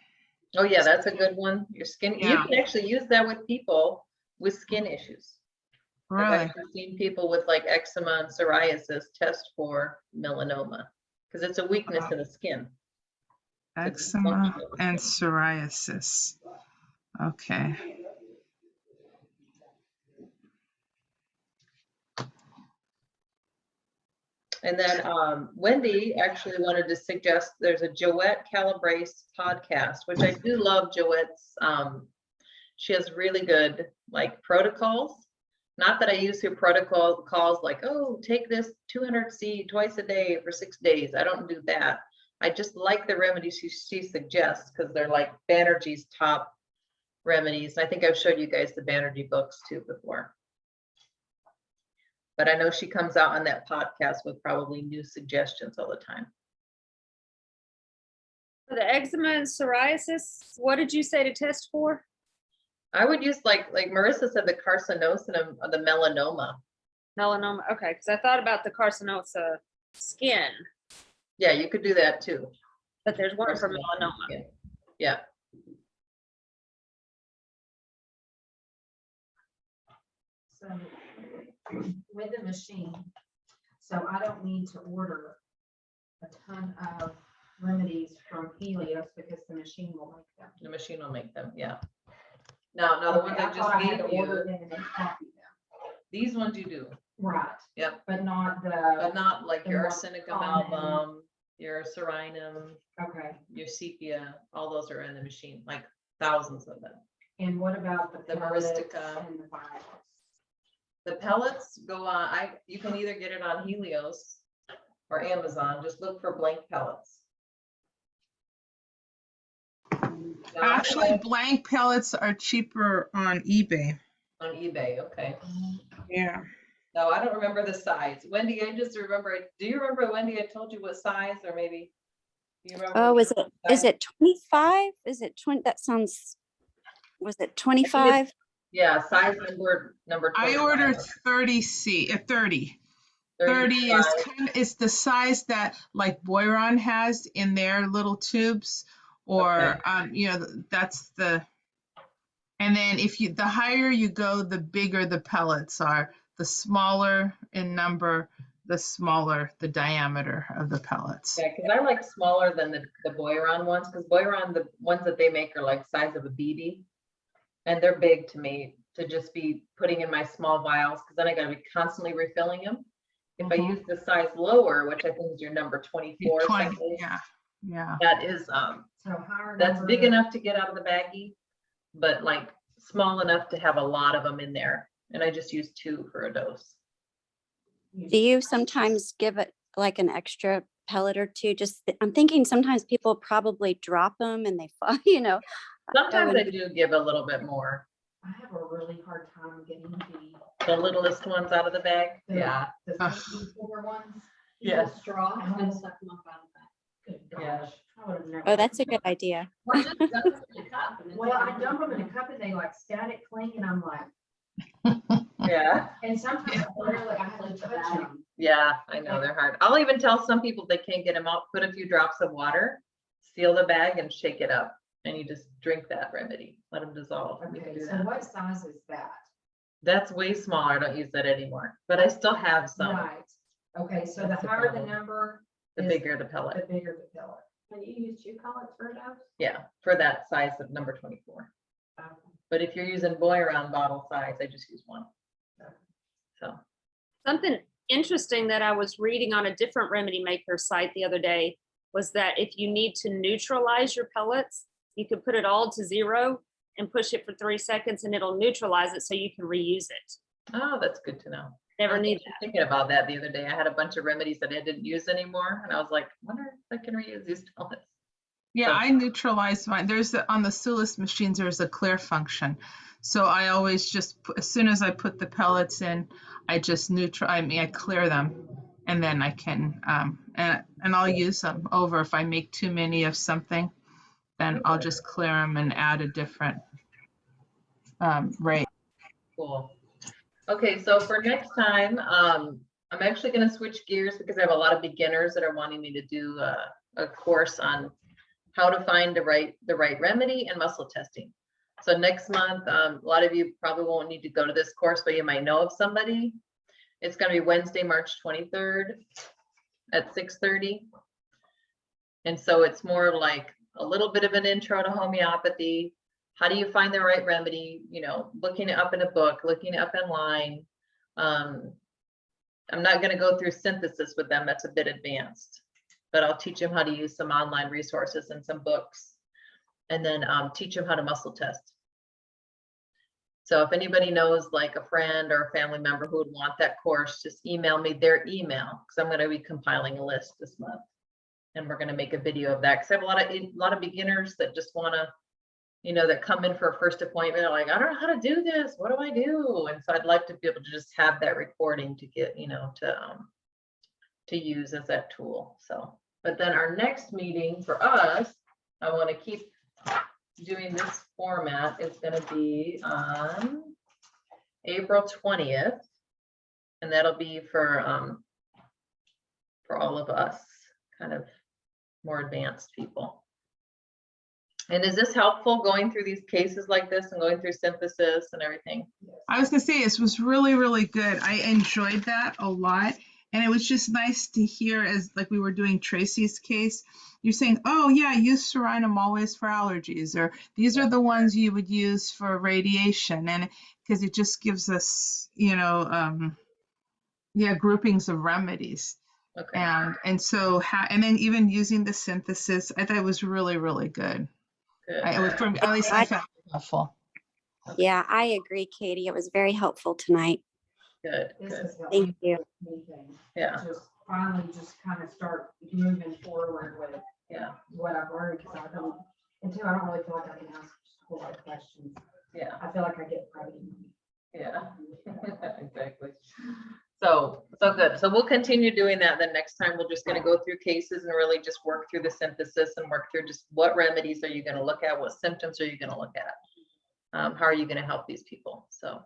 oh yeah, that's a good one. Your skin, you Yeah. can actually use that with people with skin issues. I've Really? actually seen people with like eczema and psoriasis test for melanoma because it's a weakness in the skin. It's a Eczema dysfunction of the and skin. psoriasis. Okay. And then Wendy actually wanted to suggest there's a Joette Calabrese podcast, which I do love Joette's. She has really good like protocols. Not that I use her protocol calls like, oh, take this 200C twice a day for 6 days. I don't do that. I just like the remedies she suggests because they're like Banerjee's top remedies. I think I've showed you guys the Banerjee books too before. But I know she comes out on that podcast with probably new suggestions all the time. For the eczema and psoriasis, what did you say to test for? I would use like Marissa said, the carcinosinum of the melanoma. Melanoma. Okay, because I thought about the carcinosa skin, Yeah, you could do that too. but there's one for Carcinosin melanoma. skin. Yeah. So with the machine, so I don't need to order a ton of remedies from Helios because the machine will make them. The machine will make them, yeah. Now the ones Okay, I thought just I had gave to order you, them and then copy them. these ones you do, Right. Yep. But not but the, not like The your more arsenicum common- album, your serenum, okay. your sepia, all those are in the machine, like thousands of them. And what about the The pellets Maristica. and the vials? The pellets go on, you can either get it on Helios or Amazon, just look for blank pellets. Now, I Actually, have blank pellets are cheaper on eBay. on eBay, okay. Yeah. No, I don't remember the size. Wendy, I just remember, do you remember, Wendy, I told you what size, or maybe? Do you remember? Oh, what is size? it 25? Is it 20? That sounds, was it 25? Yeah, size number I 25. ordered 30C, 30. 30 is 35. it's the size that like Boiron has in their little tubes, or you know, that's the. And then if you, the higher you go, the bigger the pellets are. The smaller in number, the smaller the diameter of the pellets. Yeah, because I like smaller than the Boiron ones, because Boiron, the ones that they make are like size of a BB. And they're big to me to just be putting in my small vials, because then I gotta be constantly refilling them. If I use the size lower, which I think is your number 24, 20, someplace, yeah. that is So higher that's number- big enough to get out of the baggie, but like small enough to have a lot of them in there. And I just use 2 for a dose. Do you sometimes give it like an extra pellet or two? Just, I'm thinking sometimes people probably drop them and they fall, you know. Sometimes Oh, I do give a little bit more. I have a really hard time getting The littlest ones out of the bag. the, Yeah. the Ugh. bigger ones. Yes. Straw. And suck them up out of that. Good Yeah. gosh. I would've never Oh, that's a done good that. idea. Or just dump them in a cup and then Well, take I them dump home. them in a cup and they like static clink and I'm like, Yeah. and sometimes I literally I have to touch them. Yeah, I know they're hard. I'll even tell some people they can't get them out, put a few drops of water, seal the bag and shake it up. And you just drink that remedy, let them dissolve. You can Okay, do so that. what size is that? That's way smaller. I don't use that anymore, but I still have some. Right. Okay, so the That's the higher the problem. number, The is bigger the pellet. the bigger the pellet. And you use 2 pellets for a dose? Yeah, for that size of number 24. But if you're using Boiron bottle size, I just use 1. So, Something interesting that I was reading on a different remedy maker site the other day was that if you need to neutralize your pellets, you could put it all to 0 and push it for 3 seconds and it'll neutralize it so you can reuse it. oh, that's good to know. Never I was knew actually thinking about that the other day. I had a bunch of remedies that I didn't use anymore. And I was like, wonder if I can reuse these pellets. Yeah, So- I neutralize mine. On the Sulis machines, there's a clear function. So I always just, as soon as I put the pellets in, I just I clear them. And then I can, and I'll use them over. If I make too many of something, then I'll just clear them and add a different rate. Cool. Okay, so for next time, I'm actually gonna switch gears because I have a lot of beginners that are wanting me to do a course on how to find the right remedy and muscle testing. So next month, a lot of you probably won't need to go to this course, but you might know of somebody. It's gonna be Wednesday, March 23rd at 6:30. And so it's more like a little bit of an intro to homeopathy. How do you find the right remedy? You know, looking it up in a book, looking it up online. I'm not going to go through synthesis with them. That's a bit advanced, but I'll teach them how to use some online resources and some books, and then teach them how to muscle test. So if anybody knows like a friend or a family member who would want that course, just email me their email, because I'm going to be compiling a list this month. And we're going to make a video of that, because I have a lot of beginners that just want to, you know, that come in for a first appointment. They're like, I don't know how to do this. What do I do? And so I'd like to be able to just have that recording to get, you know, to use as that tool. So, but then our next meeting for us, I want to keep doing this format. It's going to be on April 20th, and that'll be for all of us, kind of more advanced people. And is this helpful, going through these cases like this and going through synthesis and everything? I was gonna say, this was really, really good. I enjoyed that a lot. And it was just nice to hear, as like we were doing Tracy's case, you're saying, oh yeah, use Serenum always for allergies, or these are the ones you would use for radiation. And because it just gives us, you know, yeah, groupings of remedies. Okay. And so, and then even using the synthesis, I thought it was really, really good. Good. At least I found it helpful. Yeah, I agree, Katie. It was very helpful tonight. Good. This Good. is the Thank only you. thing. Yeah. Just finally just kind of start moving forward with Yeah. what I've learned, because I don't really feel like I can ask just a whole lot of questions. Yeah. I feel like I get private. Yeah. Exactly. So good. So we'll continue doing that. Then next time we're just going to go through cases and really just work through the synthesis and work through just what remedies are you going to look at, what symptoms are you going to look at, how are you going to help these people. So,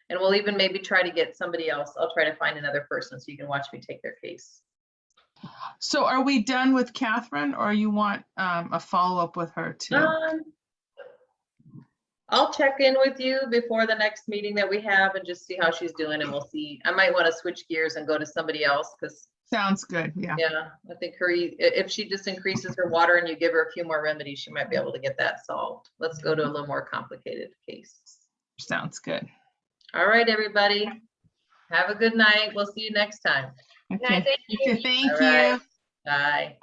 and we'll even maybe try to get somebody else. I'll try to find another person so you can watch me take their case. So are we done with Catherine, or you want a follow-up with her too? I'll check in with you before the next meeting that we have and just see how she's doing, and we'll see. I might want to switch gears and go to somebody else, because Sounds good, yeah. yeah, I think if she just increases her water and you give her a few more remedies, she might be able to get that solved. Let's go to a little more complicated case. Sounds good. All right, everybody. Have a good night. We'll see you next time. Okay. Thank you. Thank All you. right. Bye.